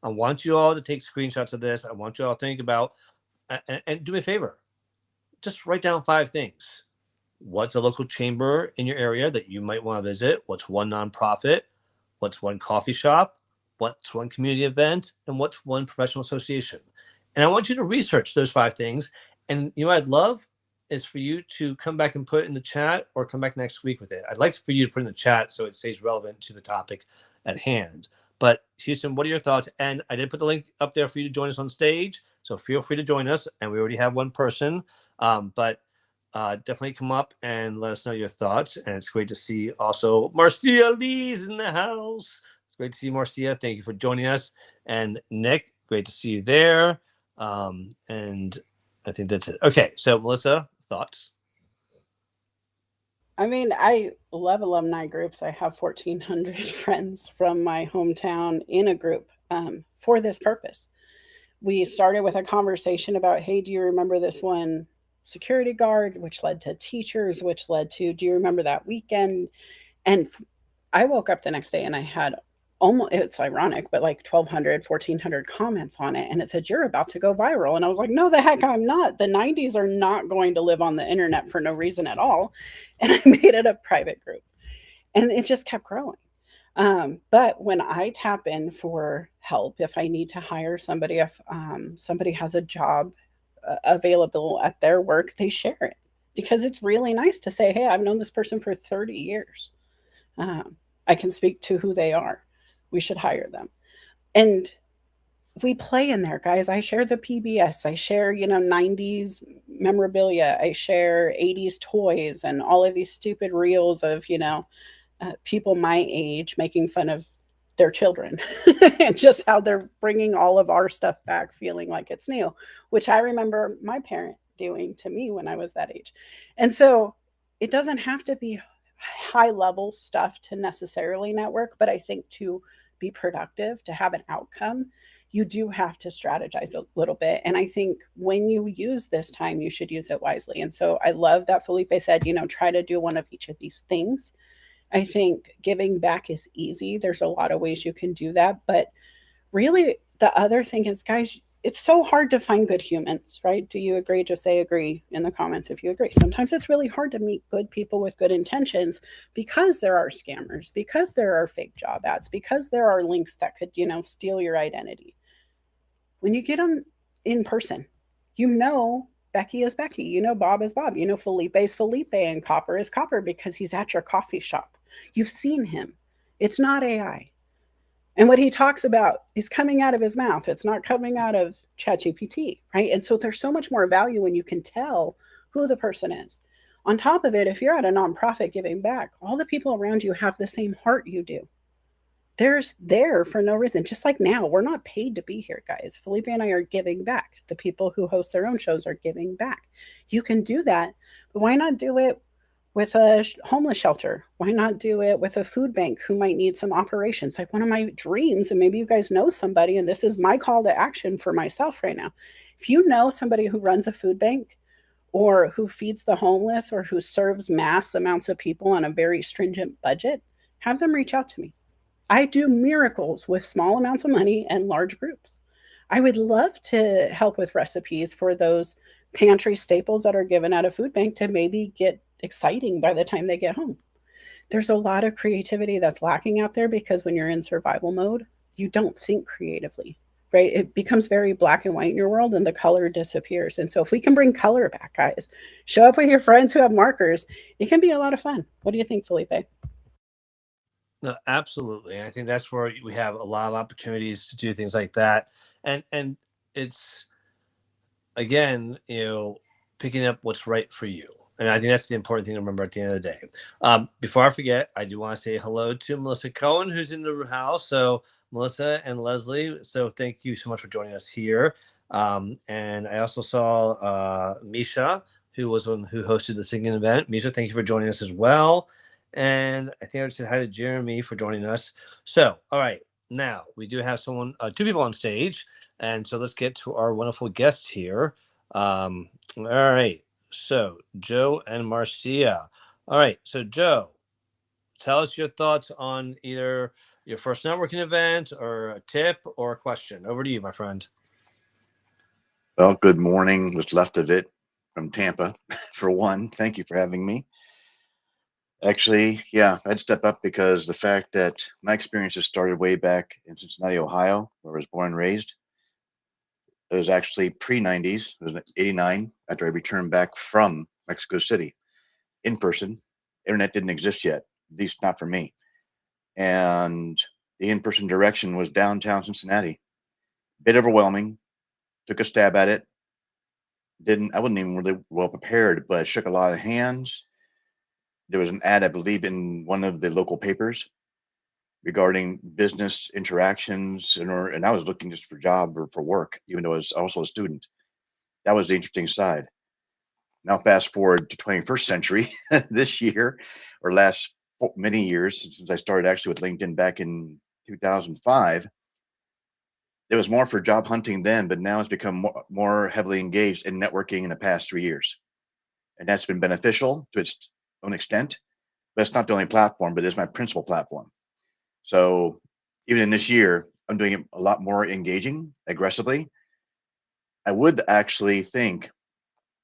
I want you all to take screenshots of this. I want you all to think about, and do me a favor, just write down 5 things. What's a local chamber in your area that you might want to visit? What's one nonprofit? What's one coffee shop? What's one community event? And what's one professional association? And I want you to research those 5 things. And you know what I'd love is for you to come back and put it in the chat or come back next week with it. I'd like for you to put in the chat so it stays relevant to the topic at hand. But Houston, what are your thoughts? And I did put the link up there for you to join us on stage. So feel free to join us. And we already have one person. But definitely come up and let us know your thoughts. And it's great to see also Marcia Lee's in the house. It's great to see Marcia. Thank you for joining us. And Nick, great to see you there. And I think that's it. Okay, so Melissa, thoughts? I mean, I love alumni groups. I have 1,400 friends from my hometown in a group for this purpose. We started with a conversation about, hey, do you remember this one security guard, which led to teachers, which led to, do you remember that weekend? And I woke up the next day and I had almost, it's ironic, but like 1,200, 1,400 comments on it. And it said, you're about to go viral. And I was like, no, the heck I'm not. The 90s are not going to live on the internet for no reason at all. And I made it a private group and it just kept growing. But when I tap in for help, if I need to hire somebody, if somebody has a job available at their work, they share it because it's really nice to say, hey, I've known this person for 30 years. I can speak to who they are. We should hire them. And we play in there, guys. I share the PBS. I share, 90s memorabilia. I share 80s toys and all of these stupid reels of, people my age making fun of their children and just how they're bringing all of our stuff back, feeling like it's new, which I remember my parent doing to me when I was that age. And so it doesn't have to be high level stuff to necessarily network, but I think to be productive, to have an outcome, you do have to strategize a little bit. And I think when you use this time, you should use it wisely. And so I love that Felipe said, try to do one of each of these things. I think giving back is easy. There's a lot of ways you can do that. But really, the other thing is, guys, it's so hard to find good humans, right? Do you agree? Just say agree in the comments if you agree. Sometimes it's really hard to meet good people with good intentions because there are scammers, because there are fake job ads, because there are links that could, steal your identity. When you get them in person, Becky is Becky, Bob is Bob, Felipe is Felipe, and Copper is Copper because he's at your coffee shop. You've seen him. It's not AI. And what he talks about is coming out of his mouth. It's not coming out of ChatGPT, right? And so there's so much more value when you can tell who the person is. On top of it, if you're at a nonprofit giving back, all the people around you have the same heart you do. They're there for no reason. Just like now, we're not paid to be here, guys. Felipe and I are giving back. The people who host their own shows are giving back. You can do that, but why not do it with a homeless shelter? Why not do it with a food bank who might need some operations? Like one of my dreams, and maybe you guys know somebody, and this is my call to action for myself right now. If you know somebody who runs a food bank or who feeds the homeless or who serves mass amounts of people on a very stringent budget, have them reach out to me. I do miracles with small amounts of money and large groups. I would love to help with recipes for those pantry staples that are given at a food bank to maybe get exciting by the time they get home. There's a lot of creativity that's lacking out there because when you're in survival mode, you don't think creatively, right? It becomes very black and white in your world and the color disappears. And so if we can bring color back, guys, show up with your friends who have markers, it can be a lot of fun. What do you think, Felipe? No, absolutely. I think that's where we have a lot of opportunities to do things like that. And it's again, picking up what's right for you. And I think that's the important thing to remember at the end of the day. Before I forget, I do want to say hello to Melissa Cohen, who's in the house. So, Melissa and Leslie, so thank you so much for joining us here. And I also saw Misha, who was one who hosted the singing event. Misha, thank you for joining us as well. And I think I said hi to Jeremy for joining us. So, all right, now we do have two people on stage. And so let's get to our wonderful guests here. All right. So, Joe and Marcia. All right. So, Joe, tell us your thoughts on either your first networking event or a tip or a question. Over to you, my friend. Well, good morning, what's left of it from Tampa. For one, thank you for having me. Actually, yeah, I'd step up because the fact that my experiences started way back in Cincinnati, Ohio, where I was born and raised. It was actually pre-90s. It was 89 after I returned back from Mexico City in person. Internet didn't exist yet, at least not for me. And the in-person direction was downtown Cincinnati. Bit overwhelming. Took a stab at it. I wasn't even really well prepared, but shook a lot of hands. There was an ad, I believe, in one of the local papers regarding business interactions, and I was looking just for a job or for work, even though I was also a student. That was the interesting side. Now, fast forward to 21st century, this year, or last many years since I started actually with LinkedIn back in 2005. It was more for job hunting then, but now it's become more heavily engaged in networking in the past 3 years. And that's been beneficial to its own extent. But it's not the only platform, but it's my principal platform. So even in this year, I'm doing it a lot more engaging aggressively. I would actually think,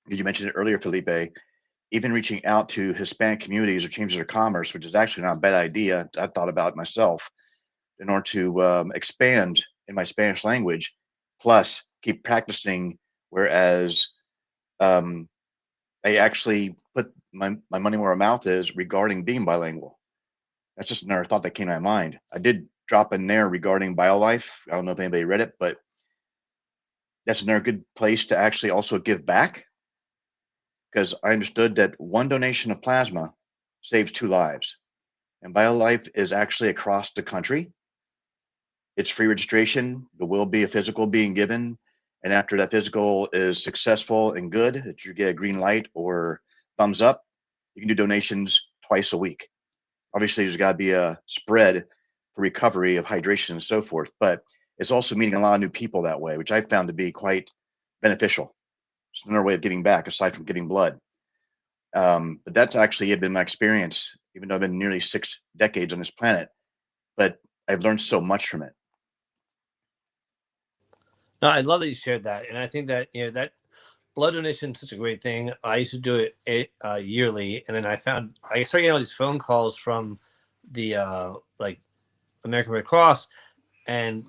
because you mentioned it earlier, Felipe, even reaching out to Hispanic communities or chambers of commerce, which is actually not a bad idea. I thought about it myself in order to expand in my Spanish language, plus keep practicing. Whereas I actually put my money where my mouth is regarding being bilingual. That's just another thought that came to my mind. I did drop in there regarding BioLife. I don't know if anybody read it, but that's another good place to actually also give back, because I understood that one donation of plasma saves 2 lives. And BioLife is actually across the country. It's free registration. There will be a physical being given. And after that physical is successful and good, that you get a green light or thumbs up, you can do donations twice a week. Obviously, there's got to be a spread for recovery of hydration and so forth, but it's also meeting a lot of new people that way, which I found to be quite beneficial. It's another way of giving back aside from giving blood. But that's actually been my experience, even though I've been nearly 6 decades on this planet, but I've learned so much from it. No, I love that you shared that. And I think that, that blood donation is such a great thing. I used to do it yearly. And then I started getting all these phone calls from the like American Red Cross. And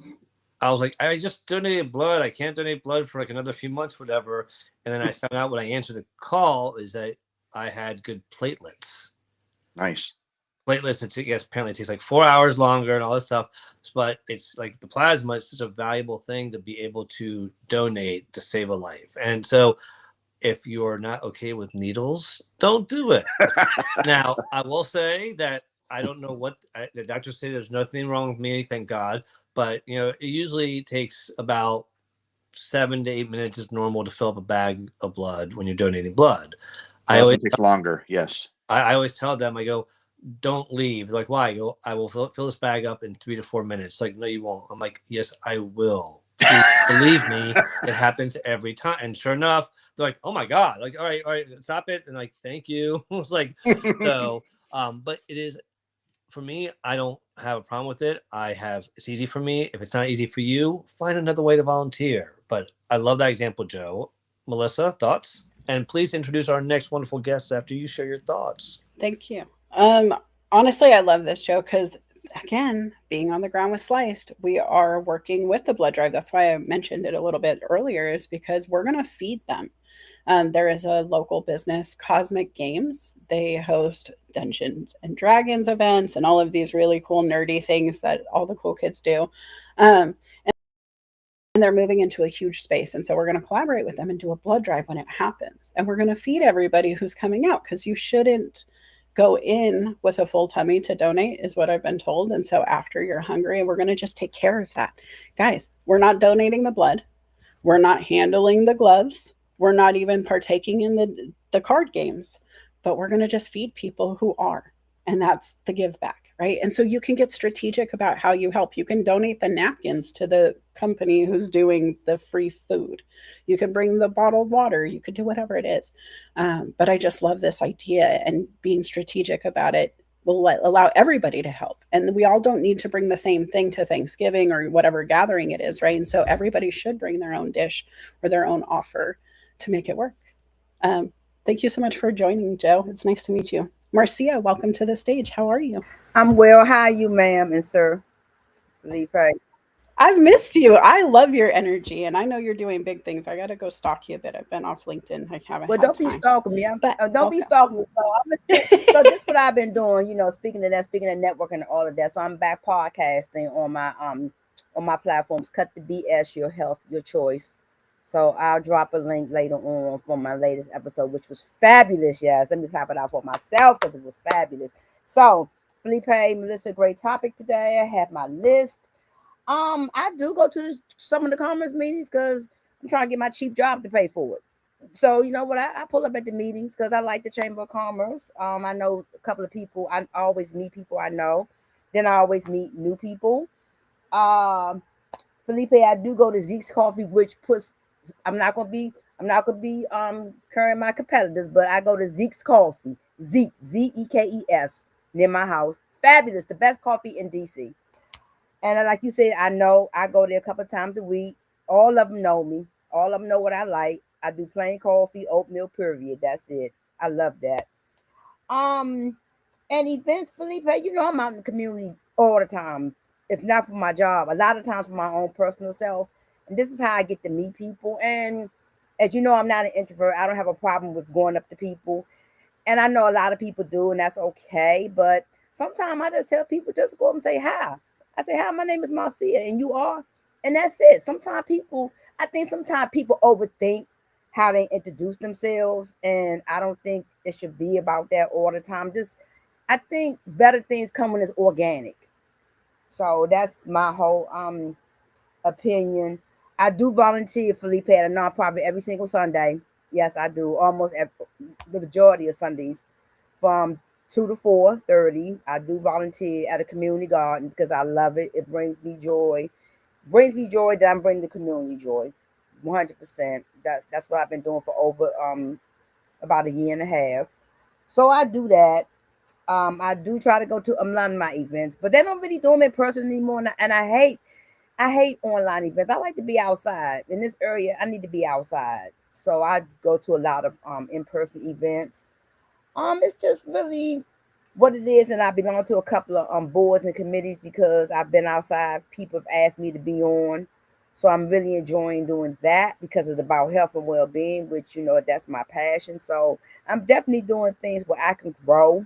I was like, I just donated blood. I can't donate blood for like another few months, whatever. And then I found out when I answered the call is that I had good platelets. Nice. Platelets, apparently it takes like 4 hours longer and all this stuff. But it's like the plasma is such a valuable thing to be able to donate to save a life. And so if you're not okay with needles, don't do it. Now, I will say that I don't know what the doctors say. There's nothing wrong with me, thank God. But it usually takes about 7 to 8 minutes is normal to fill up a bag of blood when you're donating blood. It takes longer. Yes. I always tell them, I go, don't leave. They're like, why? I go, I will fill this bag up in 3 to 4 minutes. Like, no, you won't. I'm like, yes, I will. Please believe me, it happens every time. And sure enough, they're like, oh my God, like, all right, stop it. And like, thank you. It's like, so, but it is, for me, I don't have a problem with it. It's easy for me. If it's not easy for you, find another way to volunteer. But I love that example, Joe. Melissa, thoughts? And please introduce our next wonderful guests after you share your thoughts. Thank you. Honestly, I love this show because again, being on the ground with Sliced, we are working with the blood drive. That's why I mentioned it a little bit earlier, is because we're going to feed them. There is a local business, Cosmic Games. They host Dungeons and Dragons events and all of these really cool, nerdy things that all the cool kids do. Um, and they're moving into a huge space. And so we're going to collaborate with them and do a blood drive when it happens. And we're going to feed everybody who's coming out, because you shouldn't go in with a full tummy to donate, is what I've been told. And so after you're hungry, and we're going to just take care of that. Guys, we're not donating the blood. We're not handling the gloves. We're not even partaking in the card games, but we're going to just feed people who are. And that's the give back, right? And so you can get strategic about how you help. You can donate the napkins to the company who's doing the free food. You can bring the bottled water. You could do whatever it is. But I just love this idea, and being strategic about it will allow everybody to help. And we all don't need to bring the same thing to Thanksgiving or whatever gathering it is, right? And so everybody should bring their own dish or their own offer to make it work. Um, Thank you so much for joining, Joe. It's nice to meet you. Marcia, welcome to the stage. How are you? I'm well. How are you, ma'am and sir? Felipe. I've missed you. I love your energy, and I know you're doing big things. I got to go stalk you a bit. I've been off LinkedIn. I haven't Well, had don't be time. stalking me. But Don't be okay. stalking me. So this is what I've been doing. Speaking of that, speaking of networking and all of that. So I'm back podcasting on my platforms. Cut the BS, your health, your choice. So I'll drop a link later on for my latest episode, which was fabulous. Yes, let me clap it out for myself because it was fabulous. So Felipe, Melissa, great topic today. I have my list. I do go to some of the commerce meetings because I'm trying to get my cheap job to pay for it. So you know what? I pull up at the meetings because I like the Chamber of Commerce. I know a couple of people. I always meet people I know. Then I always meet new people. Um, Felipe, I do go to Zeke's Coffee, which puts. I'm not gonna be. I'm not gonna be current my competitors, but I go to Zeke's Coffee. Zeke Zekes near my house. Fabulous, the best coffee in DC. And like you said, I know I go there a couple of times a week. All of them know me. All of them know what I like. I do plain coffee, oatmeal, period. That's it. I love that. Um, and events, Felipe, I'm out in the community all the time. If not for my job, a lot of times for my own personal self. And this is how I get to meet people. And as you know, I'm not an introvert. I don't have a problem with going up to people. And I know a lot of people do, and that's okay. But sometimes I just tell people just go up and say hi. I say, hi, my name is Marcia, and you are. And that's it. I think sometimes people overthink how they introduce themselves. And I don't think it should be about that all the time. I think better things come when it's organic. So that's my whole opinion. I do volunteer, Felipe, at a nonprofit every single Sunday. Yes, I do. The majority of Sundays from 2 to 4:30. I do volunteer at a community garden because I love it. It brings me joy. Brings me joy that I'm bringing the community joy. 100%. That's what I've been doing for over about a year and a half. So I do that. I do try to go to a lot of my events, but they don't really do them in person anymore. And I hate online events. I like to be outside. In this area, I need to be outside. So I go to a lot of in-person events. It's just really what it is, and I belong to a couple of boards and committees because I've been outside. People have asked me to be on. So I'm really enjoying doing that because it's about health and well-being, which that's my passion. So I'm definitely doing things where I can grow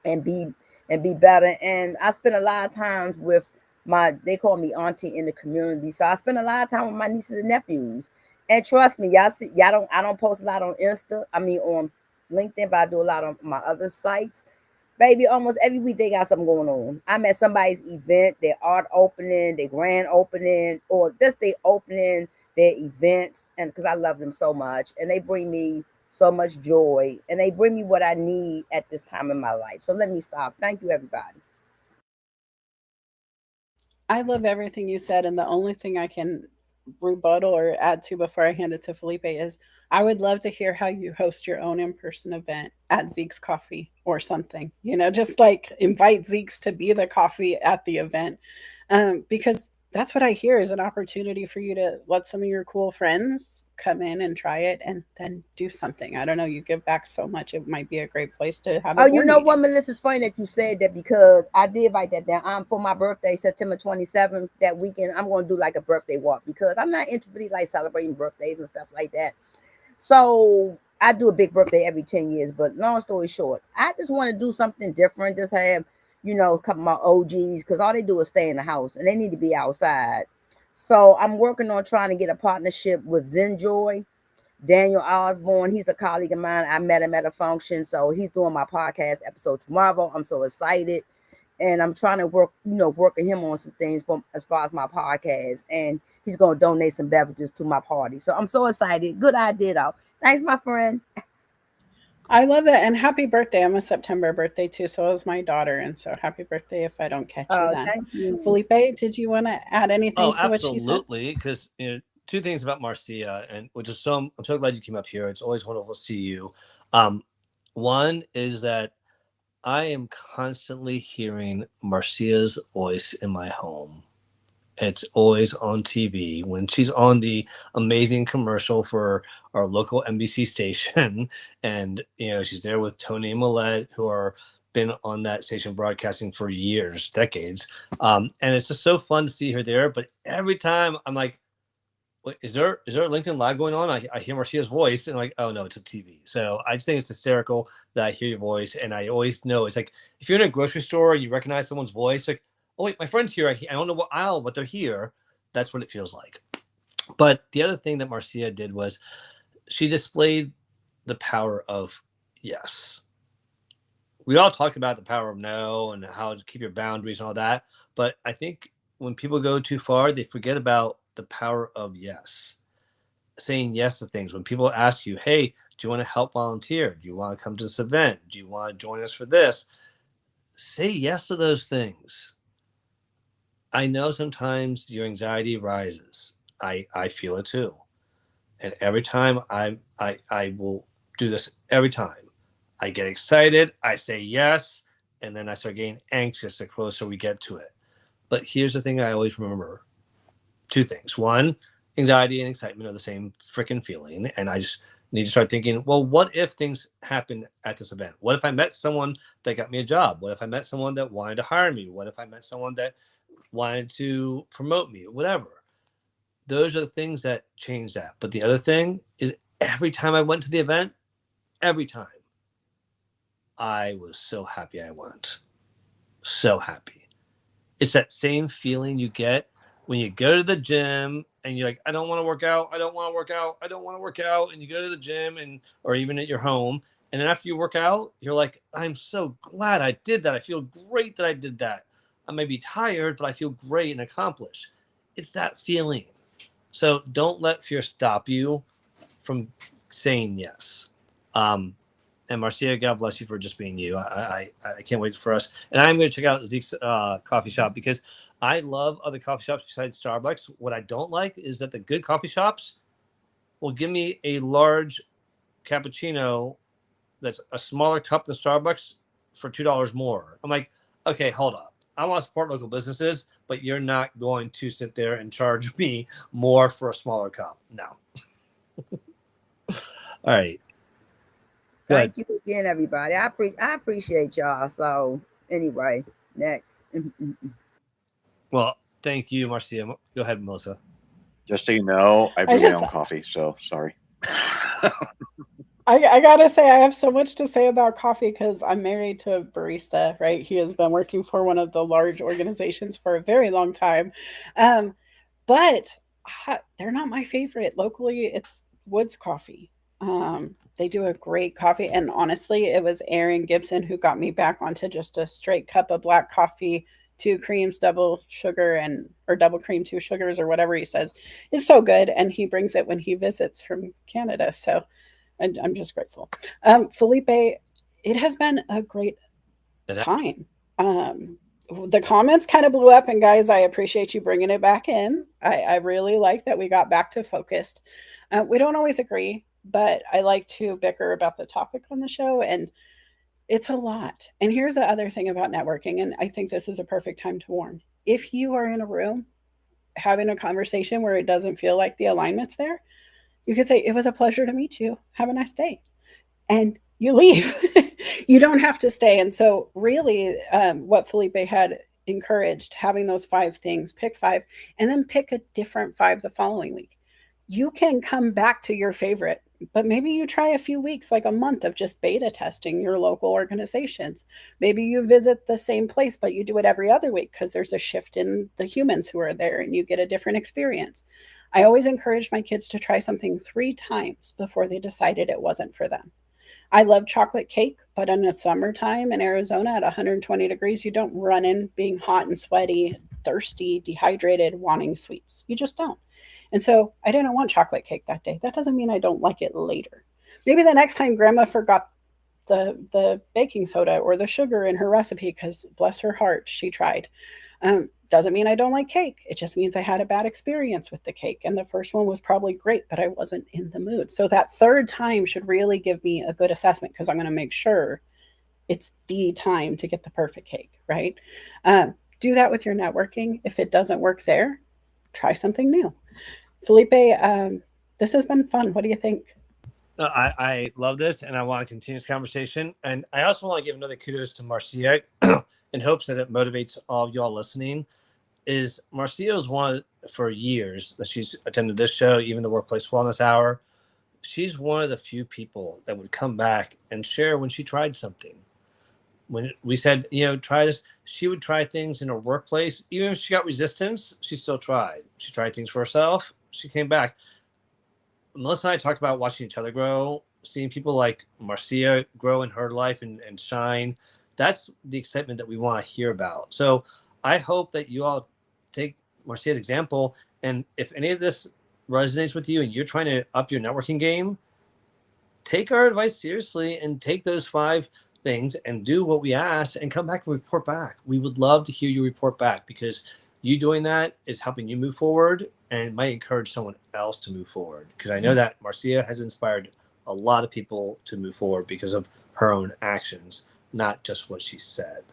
and be better. And I spend a lot of times with they call me auntie in the community. So I spend a lot of time with my nieces and nephews. And trust me, I don't post a lot on Insta. I mean on LinkedIn, but I do a lot on my other sites. Baby, almost every week they got something going on. I'm at somebody's event, their art opening, their grand opening, or just they opening their events, and because I love them so much, and they bring me so much joy, and they bring me what I need at this time in my life. So let me stop. Thank you, everybody. I love everything you said, and the only thing I can rebuttal or add to before I hand it to Felipe is I would love to hear how you host your own in-person event at Zeke's Coffee or something. Just like invite Zeke's to be the coffee at the event, because that's what I hear is an opportunity for you to let some of your cool friends come in and try it and then do something. I don't know. You give back so much. It might be a great place to have Oh, a you board know what, meeting. Melissa? It's funny that you said that because I did write that down. For my birthday, September 27th, that weekend, I'm going to do like a birthday walk because I'm not into really like celebrating birthdays and stuff like that. So I do a big birthday every 10 years. But long story short, I just want to do something different. Just have, a couple of my OGs because all they do is stay in the house and they need to be outside. So I'm working on trying to get a partnership with Zenjoy. Daniel Osborne, he's a colleague of mine. I met him at a function. So he's doing my podcast episode tomorrow. I'm so excited. And I'm trying to work with him on some things from as far as my podcast. And he's gonna donate some beverages to my party. So I'm so excited. Good idea though. Thanks, my friend. I love that. And happy birthday. I'm a September birthday too. So is my daughter. And so happy birthday if I don't catch you then. Thank you. Felipe, did you want to add anything Oh, to what she said? absolutely. Because two things about Marcia, and which is I'm so glad you came up here. It's always wonderful to see you. One is that I am constantly hearing Marcia's voice in my home. It's always on TV when she's on the amazing commercial for our local NBC station, and she's there with Tony and Millette, who are been on that station broadcasting for years, decades, and it's just so fun to see her there. But every time I'm like, wait, is there a LinkedIn Live going on? I hear Marcia's voice, and I'm like, oh no, it's a TV. So I just think it's hysterical that I hear your voice, and I always know it's like if you're in a grocery store and you recognize someone's voice, like, oh wait, my friend's here. I don't know what aisle, but they're here. That's what it feels like. But the other thing that Marcia did was she displayed the power of yes. We all talk about the power of no and how to keep your boundaries and all that. But I think when people go too far, they forget about the power of yes. Saying yes to things. When people ask you, hey, do you want to help volunteer? Do you want to come to this event? Do you want to join us for this? Say yes to those things. I know sometimes your anxiety rises. I feel it too. And every time I will do this every time. I get excited, I say yes, and then I start getting anxious the closer we get to it. But here's the thing I always remember. Two things. One, anxiety and excitement are the same freaking feeling. And I just need to start thinking, well, what if things happen at this event? What if I met someone that got me a job? What if I met someone that wanted to hire me? What if I met someone that wanted to promote me? Whatever. Those are the things that change that. But the other thing is every time I went to the event, every time, I was so happy I went. So happy. It's that same feeling you get when you go to the gym and you're like, I don't want to work out. I don't want to work out. I don't want to work out. And you go to the gym or even at your home. And then after you work out, you're like, I'm so glad I did that. I feel great that I did that. I may be tired, but I feel great and accomplished. It's that feeling. So don't let fear stop you from saying yes. And Marcia, God bless you for just being you. I can't wait for us. And I'm going to check out Zeke's coffee shop because I love other coffee shops besides Starbucks. What I don't like is that the good coffee shops will give me a large cappuccino that's a smaller cup than Starbucks for $2 more. I'm like, okay, hold up. I want to support local businesses, but you're not going to sit there and charge me more for a smaller cup. No. All right. Thank you again, everybody. I appreciate y'all. So anyway, next. Well, thank you, Marcia. Go ahead, Melissa. Just so you know, I brew my own coffee, so sorry. I gotta say, I have so much to say about coffee because I'm married to a barista, right? He has been working for one of the large organizations for a very long time. But they're not my favorite. Locally, it's Woods Coffee. They do a great coffee. And honestly, it was Aaron Gibson who got me back onto just a straight cup of black coffee, 2 creams, double sugar, or double cream, 2 sugars, or whatever he says. It's so good. And he brings it when he visits from Canada. So I'm just grateful. Felipe, it has been a great time. The comments kind of blew up, and guys, I appreciate you bringing it back in. I really like that we got back to focused. We don't always agree, but I like to bicker about the topic on the show, and it's a lot. And here's the other thing about networking, and I think this is a perfect time to warn. If you are in a room having a conversation where it doesn't feel like the alignment's there, you could say, it was a pleasure to meet you. Have a nice day. And you leave. You don't have to stay. And so really what Felipe had encouraged, having those 5 things, pick 5, and then pick a different 5 the following week. You can come back to your favorite, but maybe you try a few weeks, like a month of just beta testing your local organizations. Maybe you visit the same place, but you do it every other week because there's a shift in the humans who are there and you get a different experience. I always encourage my kids to try something 3 times before they decided it wasn't for them. I love chocolate cake, but in the summertime in Arizona at 120 degrees, you don't run in being hot and sweaty, thirsty, dehydrated, wanting sweets. You just don't. And so I didn't want chocolate cake that day. That doesn't mean I don't like it later. Maybe the next time grandma forgot the baking soda or the sugar in her recipe because bless her heart, she tried. Doesn't mean I don't like cake. It just means I had a bad experience with the cake. And the first one was probably great, but I wasn't in the mood. So that 3rd time should really give me a good assessment because I'm going to make sure it's the time to get the perfect cake, right? Do that with your networking. If it doesn't work there, try something new. Felipe, this has been fun. What do you think? I love this, and I want to continue this conversation. And I also want to give another kudos to Marcia in hopes that it motivates all of y'all listening. Is Marcia is one for years that she's attended this show, even the Workplace Wellness Hour. She's one of the few people that would come back and share when she tried something. When we said, try this, she would try things in her workplace. Even if she got resistance, she still tried. She tried things for herself. She came back. Melissa and I talked about watching each other grow, seeing people like Marcia grow in her life and shine. That's the excitement that we want to hear about. So I hope that you all take Marcia's example. And if any of this resonates with you and you're trying to up your networking game, take our advice seriously and take those 5 things and do what we asked and come back and report back. We would love to hear you report back because you doing that is helping you move forward and might encourage someone else to move forward. Because I know that Marcia has inspired a lot of people to move forward because of her own actions, not just what she said.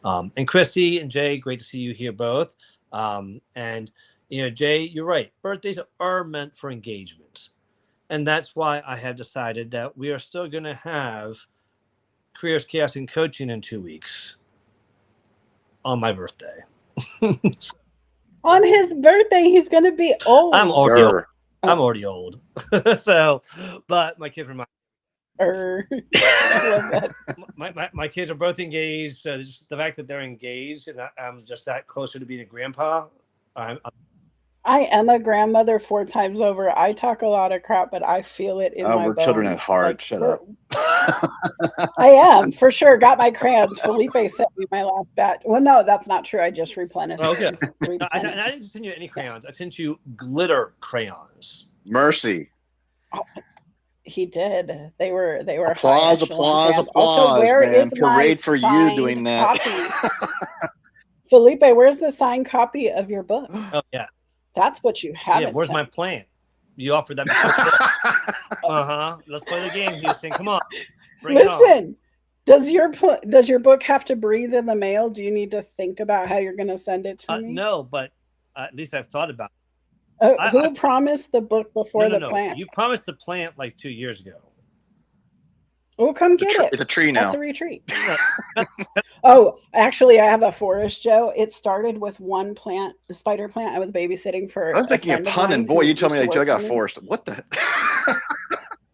And Christy and Jay, great to see you here both. And Jay, you're right. Birthdays are meant for engagement. And that's why I have decided that we are still going to have Careers, Chaos, and Coaching in 2 weeks on my birthday. On his birthday, he's going to be old. I'm already old. So, but my kids remind I love that. my kids are both engaged. So just the fact that they're engaged and I'm just that closer to being a grandpa. I am a grandmother 4 times over. I talk a lot of crap, but I feel it in my bones. We're children at heart. Shut up. I am, for sure. Got my crayons. Felipe sent me my last batch. Well, no, that's not true. I just replenished. Okay. I didn't send you any crayons. I sent you glitter crayons. Mercy. Oh, he did. They were applause. Also, where man. is my Parade for you doing that? Felipe, where's the signed copy of your book? Oh yeah. That's what you haven't. Yeah, where's my plant? You offered that. Let's play the game, Houston. Come on. Listen, does your book have to breathe in the mail? Do you need to think about how you're going to send it to me? No, but at least I've thought about it. Who promised the book before the plant? You promised the plant like 2 years ago. We'll come get it. It's a tree now. At the retreat. Oh, actually, I have a forest, Joe. It started with one plant, the spider plant. I was babysitting for. I was making a pun, and boy, you told me that I got forest. What the?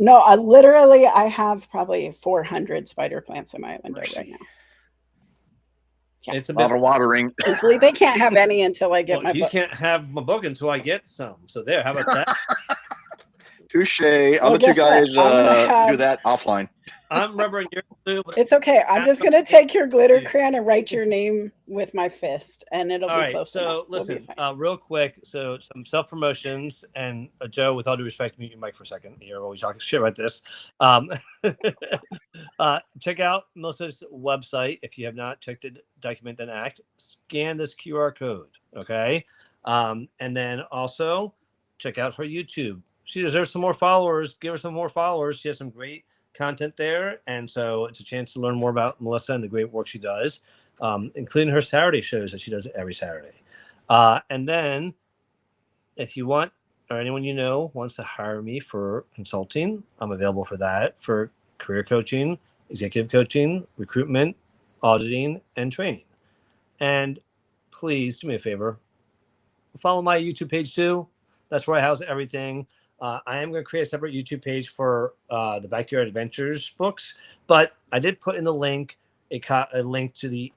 No, I have probably 400 spider plants in my window right now. Yeah. It's a lot of watering. And Felipe can't have any until I get my book. You can't have my book until I get some. So there, how about that? Touche. I'll let you guys do that offline. I'm rubbering your glue. It's okay. I'm just going to take your glitter crayon and write your name with my fist, and it'll be close enough. So listen, real quick. So some self-promotions, and Joe, with all due respect, mute your mic for a second. You're always talking shit about this. Check out Melissa's website. If you have not checked it, Document Then Act, scan this QR code, okay? And then also check out her YouTube. She deserves some more followers. Give her some more followers. She has some great content there, and so it's a chance to learn more about Melissa and the great work she does, including her Saturday shows that she does every Saturday. And then if you want, or anyone you know wants to hire me for consulting, I'm available for that, for career coaching, executive coaching, recruitment, auditing, and training. And please do me a favor, follow my YouTube page too. That's where I house everything. I am going to create a separate YouTube page for the Backyard Adventures books, but I did put in the link a link to the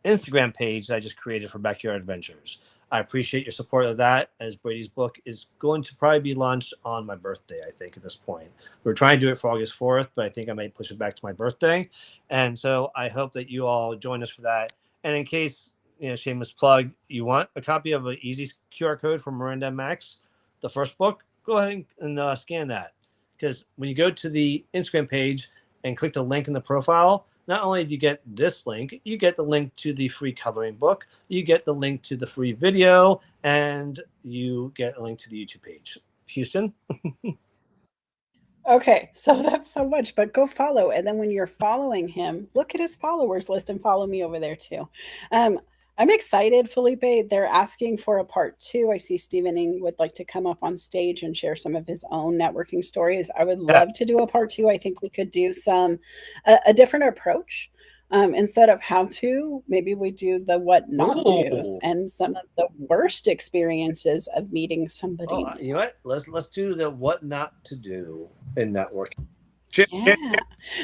Instagram page that I just created for Backyard Adventures. I appreciate your support of that, as Brady's book is going to probably be launched on my birthday, I think, at this point. We're trying to do it for August 4th, but I think I might push it back to my birthday. And so I hope that you all join us for that. And in case, shameless plug, you want a copy of an easy QR code from Miranda Max, the first book, go ahead and scan that. Because when you go to the Instagram page and click the link in the profile, not only do you get this link, you get the link to the free coloring book, you get the link to the free video, and you get a link to the YouTube page. Houston? Okay, so that's so much, but go follow. And then when you're following him, look at his followers list and follow me over there too. I'm excited, Felipe. They're asking for a part 2. I see Stevening would like to come up on stage and share some of his own networking stories. I would love to do a part 2. I think we could do a different approach. Instead of how to, maybe we do the what not to's and some of the worst experiences of meeting somebody. Oh, you know what? Let's do the what not to do in networking. Yeah,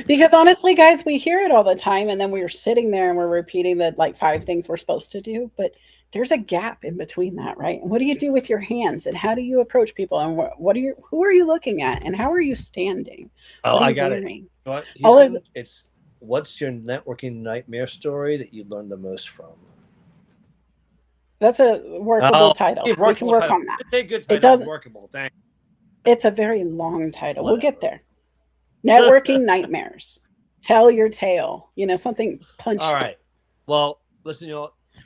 because honestly, guys, we hear it all the time, and then we're sitting there and we're repeating the 5 things we're supposed to do, but there's a gap in between that, right? And what do you do with your hands, and how do you approach people, and who are you looking at, and how are you standing? Oh, I got wearing? It. You know what? It's what's your networking nightmare story that you learned the most from? That's a workable title. We can work on that. It's a good title. It doesn't workable. Thanks. It's a very long title. We'll get there. Networking nightmares. Tell your tale. Something punchy. All right. Well, listen,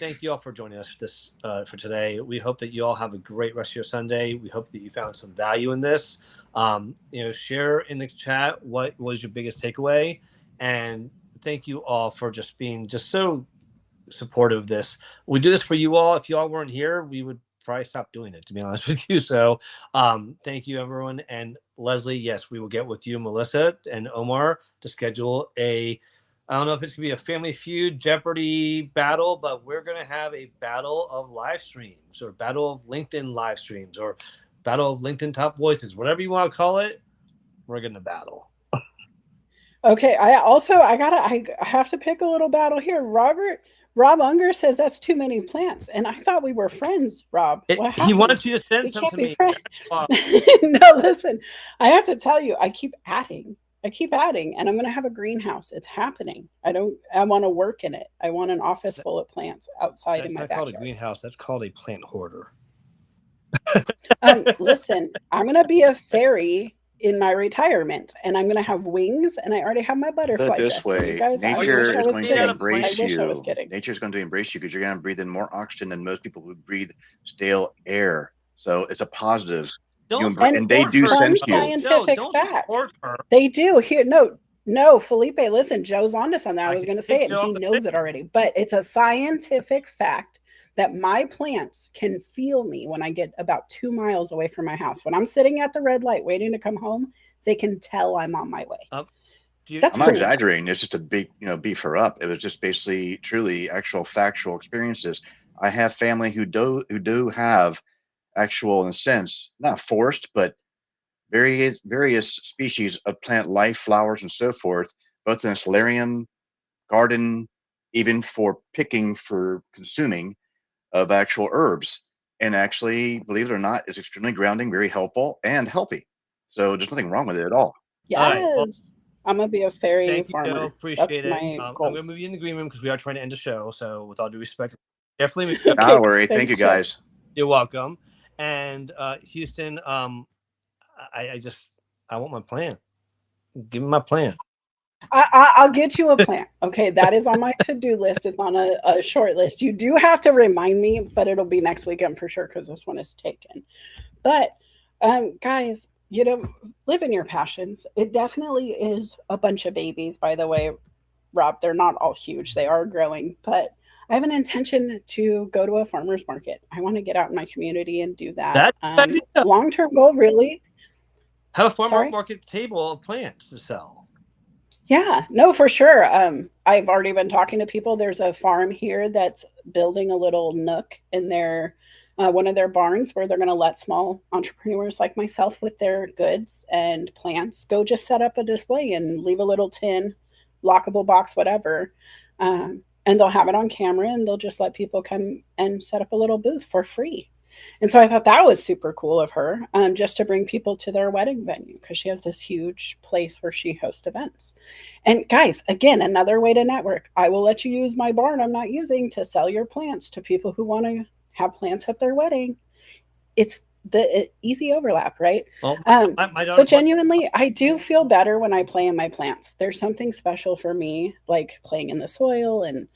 thank you all for joining us for today. We hope that you all have a great rest of your Sunday. We hope that you found some value in this. Share in the chat what was your biggest takeaway, and thank you all for just being so supportive of this. We do this for you all. If you all weren't here, we would probably stop doing it, to be honest with you. So thank you, everyone. And Leslie, yes, we will get with you, Melissa and Omar, to schedule I don't know if it's going to be a Family Feud Jeopardy battle, but we're going to have a battle of live streams, or battle of LinkedIn live streams, or battle of LinkedIn top voices, whatever you want to call it. We're going to battle. Okay. I have to pick a little battle here. Rob Unger says that's too many plants, and I thought we were friends, Rob. He wants you to send some to me. No, listen, I have to tell you, I keep adding, and I'm going to have a greenhouse. It's happening. I want to work in it. I want an office full of plants outside in my backyard. That's not called a greenhouse. That's called a plant hoarder. Listen, I'm going to be a fairy in my retirement, and I'm going to have wings, and I already have my butterfly this dress. way, guys, nature is going to embrace you. I was kidding. Nature is going to embrace you because you're going to breathe in more oxygen than most people who breathe stale air. So it's a positive. And they do sense you. Scientific fact. They do. Here, no, Felipe, listen, Joe's onto something. I was going to say it, and he knows it already. But it's a scientific fact that my plants can feel me when I get about 2 miles away from my house. When I'm sitting at the red light waiting to come home, they can tell I'm on my way. I'm not exaggerating. It's just a big, beef her up. It was just basically, truly, actual factual experiences. I have family who do have actual, in a sense, not forced, but various species of plant life, flowers, and so forth, both in a solarium, garden, even for picking, for consuming, of actual herbs. And actually, believe it or not, it's extremely grounding, very helpful, and healthy. So there's nothing wrong with it at all. Yes. All right, well, I'm going to be a fairy farmer. Joe. Appreciate That's it. My goal. I'm going to move you in the green room because we are trying to end the show. So with all due respect, definitely. Don't worry. Thank you, guys. You're welcome. And Houston, I want my plan. Give me my plan. I'll get you a plan. Okay, that is on my to-do list. It's on a short list. You do have to remind me, but it'll be next weekend for sure because this one is taken. But guys, live in your passions. It definitely is a bunch of babies, by the way, Rob. They're not all huge. They are growing, but I have an intention to go to a farmer's market. I want to get out in my community and do that. That's a good idea. Long-term goal, really. Have a farmer Sorry? market table of plants to sell. Yeah, no, for sure. I've already been talking to people. There's a farm here that's building a little nook in their one of their barns where they're going to let small entrepreneurs like myself with their goods and plants go just set up a display and leave a little tin, lockable box, whatever. And they'll have it on camera and they'll just let people come and set up a little booth for free. And so I thought that was super cool of her, just to bring people to their wedding venue because she has this huge place where she hosts events. And guys, again, another way to network. I will let you use my barn I'm not using to sell your plants to people who want to have plants at their wedding. It's the easy overlap, right? Well, my daughter, but genuinely, I do feel better when I play in my plants. There's something special for me, like playing in the soil and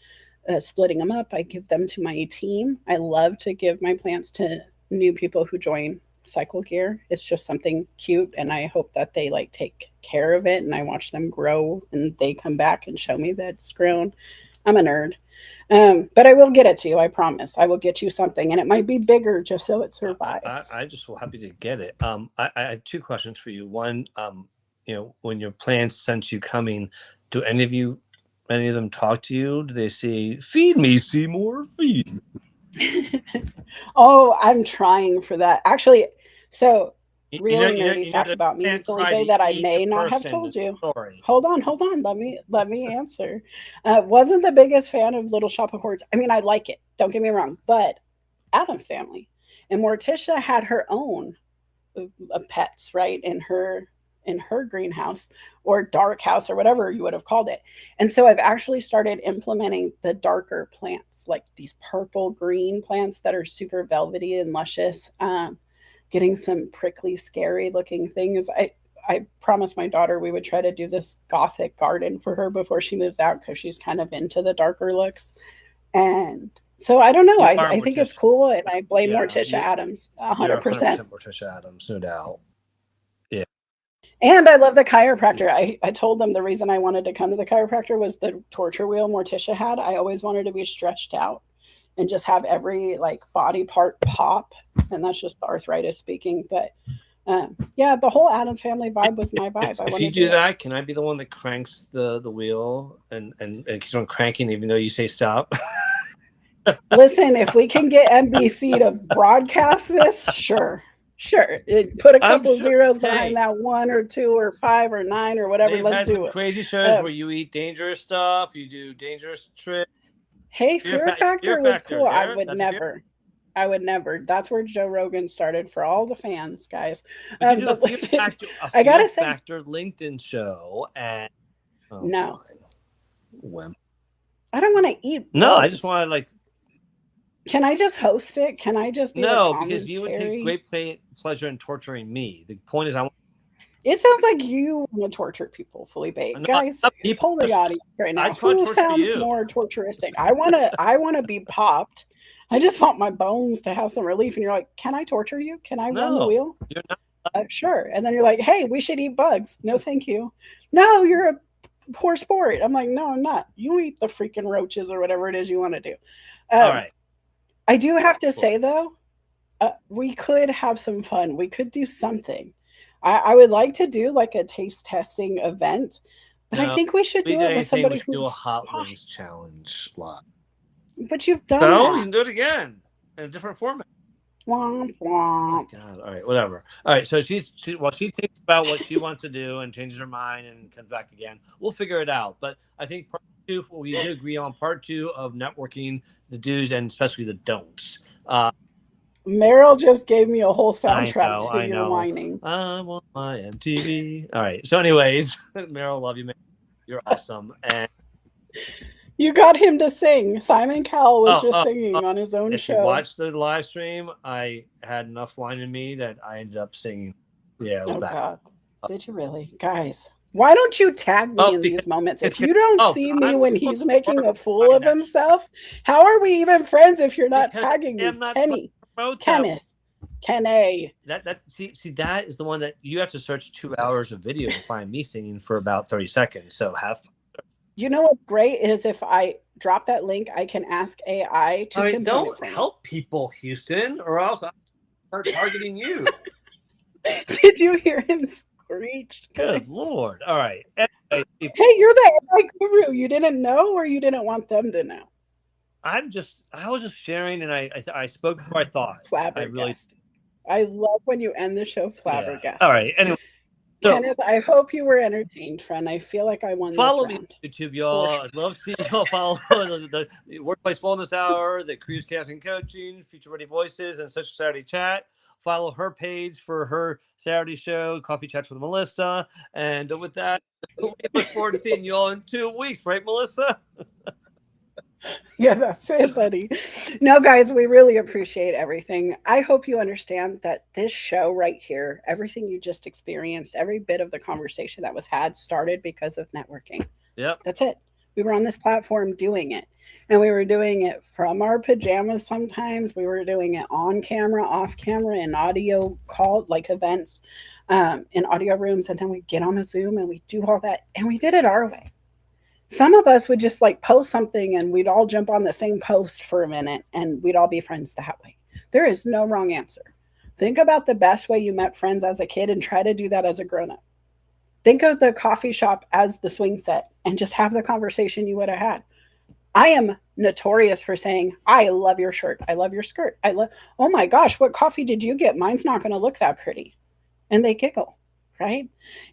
splitting them up. I give them to my team. I love to give my plants to new people who join Cycle Gear. It's just something cute, and I hope that they like take care of it, and I watch them grow, and they come back and show me that it's grown. I'm a nerd. But I will get it to you. I promise. I will get you something, and it might be bigger just so it survives. I just will happy to get it. I have two questions for you. One, when your plants sense you coming, do any of them talk to you? Do they say, "Feed me, Seymour, feed"? Oh, I'm trying for that. Actually, so really nerdy fact about me, Felipe, that I may not have told you. Hold on. Let me answer. Wasn't the biggest fan of Little Shop of Horrors. I mean, I like it. Don't get me wrong, but Addams Family and Morticia had her own pets, right, in her greenhouse or dark house or whatever you would have called it. And so I've actually started implementing the darker plants, like these purple green plants that are super velvety and luscious, getting some prickly, scary looking things. I promised my daughter we would try to do this gothic garden for her before she moves out because she's kind of into the darker looks. And so I don't know. I think it's cool, and I blame Morticia Addams 100%. 100% Morticia Addams, no doubt. Yeah. And I love the chiropractor. I told them the reason I wanted to come to the chiropractor was the torture wheel Morticia had. I always wanted to be stretched out and just have every like body part pop. And that's just the arthritis speaking. But yeah, the whole Addams Family vibe was my vibe. If you do that, can I be the one that cranks the wheel and keeps on cranking even though you say stop? Listen, if we can get NBC to broadcast this, sure. Put a couple zeros behind that 1 or 2 or 5 or 9 or whatever. Let's do it. Crazy shows where you eat dangerous stuff, you do dangerous tricks. Hey, Fear Factor was cool. I would never. That's where Joe Rogan started for all the fans, guys. But listen, I gotta say, Factor LinkedIn show and no, I don't want to eat. No, I just want to like. Can I just host it? Can I just be because you would take great pleasure in torturing me. The point is, it sounds like you want to torture people, Felipe. Guys, pull the audience right now. Who sounds more torturistic? I want to be popped. I just want my bones to have some relief. And you're like, can I torture you? Can I run the wheel? You're not. Sure. And then you're like, hey, we should eat bugs. No, thank you. No, you're a poor sport. I'm like, no, I'm not. You eat the freaking roaches or whatever it is you want to do. All right. I do have to say, though, we could have some fun. We could do something. I would like to do like a taste testing event, but I think we should do it with somebody who's do a hot wings challenge lot. But you've done that. You can do it again in a different format. Womp, womp. Oh God. All right, whatever. All right, so she thinks about what she wants to do and changes her mind and comes back again. We'll figure it out. But I think part 2, we do agree on part 2 of networking, the do's and especially the don'ts. Meryl just gave me a whole soundtrack to your whining. I want my MTV. All right. So, anyways, Meryl, love you, man. You're awesome. And you got him to sing. Simon Cowell was just singing on his own show. If you watched the live stream, I had enough wine in me that I ended up singing. Yeah. God. Did you really? Guys, why don't you tag me in these moments? If you don't see me when he's making a fool of himself, how are we even friends if you're not tagging me? Kenneth. Kenny. See, that is the one that you have to search 2 hours of video to find me singing for about 30 seconds. So have fun. You know what's great is if I drop that link, I can ask AI to pinpoint it don't for me. help people, Houston, or else I'll start targeting you. Did you hear him screech? Good guys? Lord. All right. Anyway, Hey, you're the AI guru. You didn't know, or you didn't want them to know? I was just sharing, and I spoke before I thought. Flabbergasted. I love when you end the show flabbergasted. Yeah. All right. Anyway, so Kenneth, I hope you were entertained, friend. I feel like I won follow this me round. on YouTube, y'all. I'd love seeing y'all follow the Workplace Wellness Hour, the Careers Chaos and Coaching, Future Ready Voices, and Social Saturday Chat. Follow her page for her Saturday show, Coffee Chats with Melissa. And with that, we look forward to seeing you all in 2 weeks, right, Melissa? Yeah, that's it, buddy. No, guys, we really appreciate everything. I hope you understand that this show right here, everything you just experienced, every bit of the conversation that was had started because of networking. Yep. That's it. We were on this platform doing it. And we were doing it from our pajamas sometimes. We were doing it on camera, off camera, in audio call, like events, in audio rooms. And then we get on a Zoom and we do all that. And we did it our way. Some of us would just like post something and we'd all jump on the same post for a minute and we'd all be friends that way. There is no wrong answer. Think about the best way you met friends as a kid and try to do that as a grown-up. Think of the coffee shop as the swing set and just have the conversation you would have had. I am notorious for saying, I love your shirt. I love your skirt. Oh my gosh, what coffee did you get? Mine's not going to look that pretty. And they giggle. Right?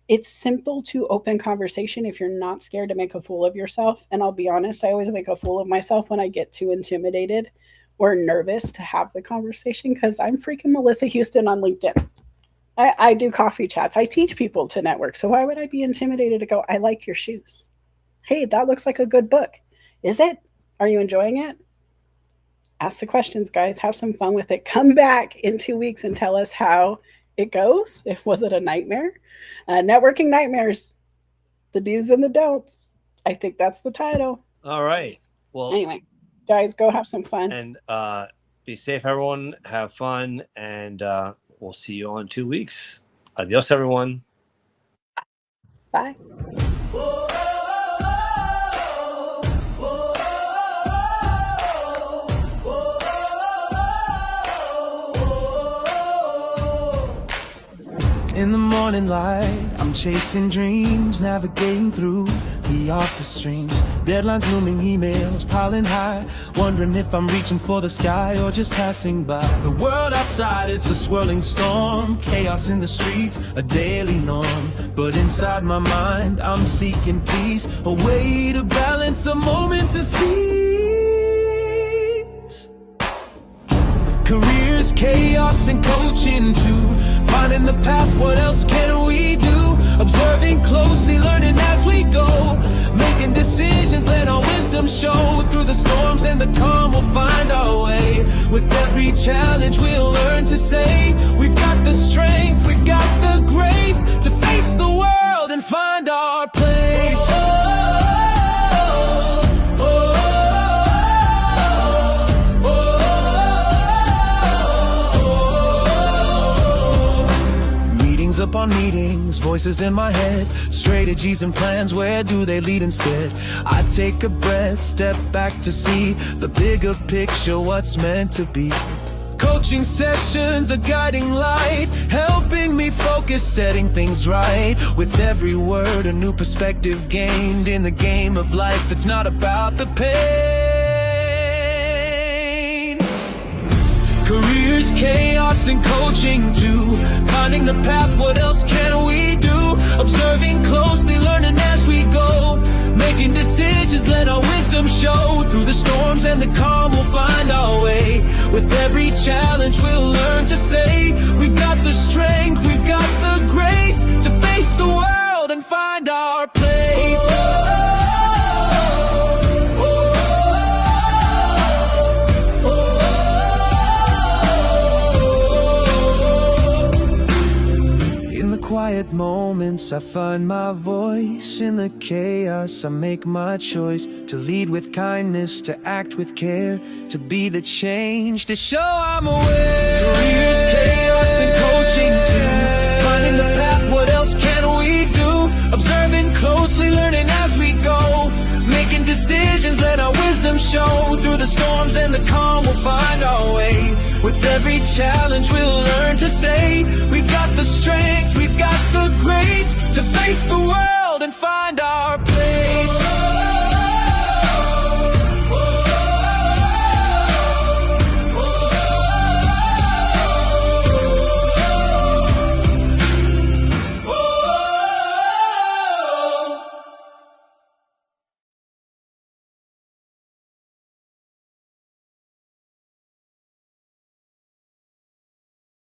It's simple to open conversation if you're not scared to make a fool of yourself. And I'll be honest, I always make a fool of myself when I get too intimidated or nervous to have the conversation because I'm freaking Melissa Houston on LinkedIn. I do coffee chats. I teach people to network. So why would I be intimidated to go, I like your shoes? Hey, that looks like a good book. Is it? Are you enjoying it? Ask the questions, guys. Have some fun with it. Come back in 2 weeks and tell us how it goes. Was it a nightmare? Networking nightmares, the do's and the don'ts. I think that's the title. All right. Well, anyway, guys, go have some fun and be safe, everyone. Have fun, and we'll see you all in 2 weeks. Adios, everyone. Bye. In the morning light, I'm chasing dreams, navigating through the office streams. Deadlines looming, emails piling high, wondering if I'm reaching for the sky or just passing by. The world outside, it's a swirling storm, chaos in the streets, a daily norm. But inside my mind, I'm seeking peace, a way to balance, a moment to seize. Careers, chaos, and coaching too. Finding the path, what else can we do? Observing closely, learning as we go. Making decisions, let our wisdom show. Through the storms and the calm, we'll find our way. With every challenge, we'll learn to say, we've got the strength, we've got the grace to face the world and find our place. Upon meetings, voices in my head, strategies and plans, where do they lead instead? I take a breath, step back to see the bigger picture, what's meant to be. Coaching sessions, a guiding light, helping me focus, setting things right. With every word, a new perspective gained. In the game of life, it's not about the pain. Careers, chaos, and coaching too. Finding the path, what else can we do? Observing closely, learning as we go. Making decisions, let our wisdom show. Through the storms and the calm, we'll find our way. With every challenge, we'll learn to say, we've got the strength, we've got the grace to face the world and find our place. Quiet moments, I find my voice. In the chaos, I make my choice to lead with kindness, to act with care, to be the change, to show I'm aware. Careers, chaos, and coaching too. Finding the path, what else can we do? Observing closely, learning as we go. every challenge we'll learn to say, we've got the strength, we've got the grace to face the world.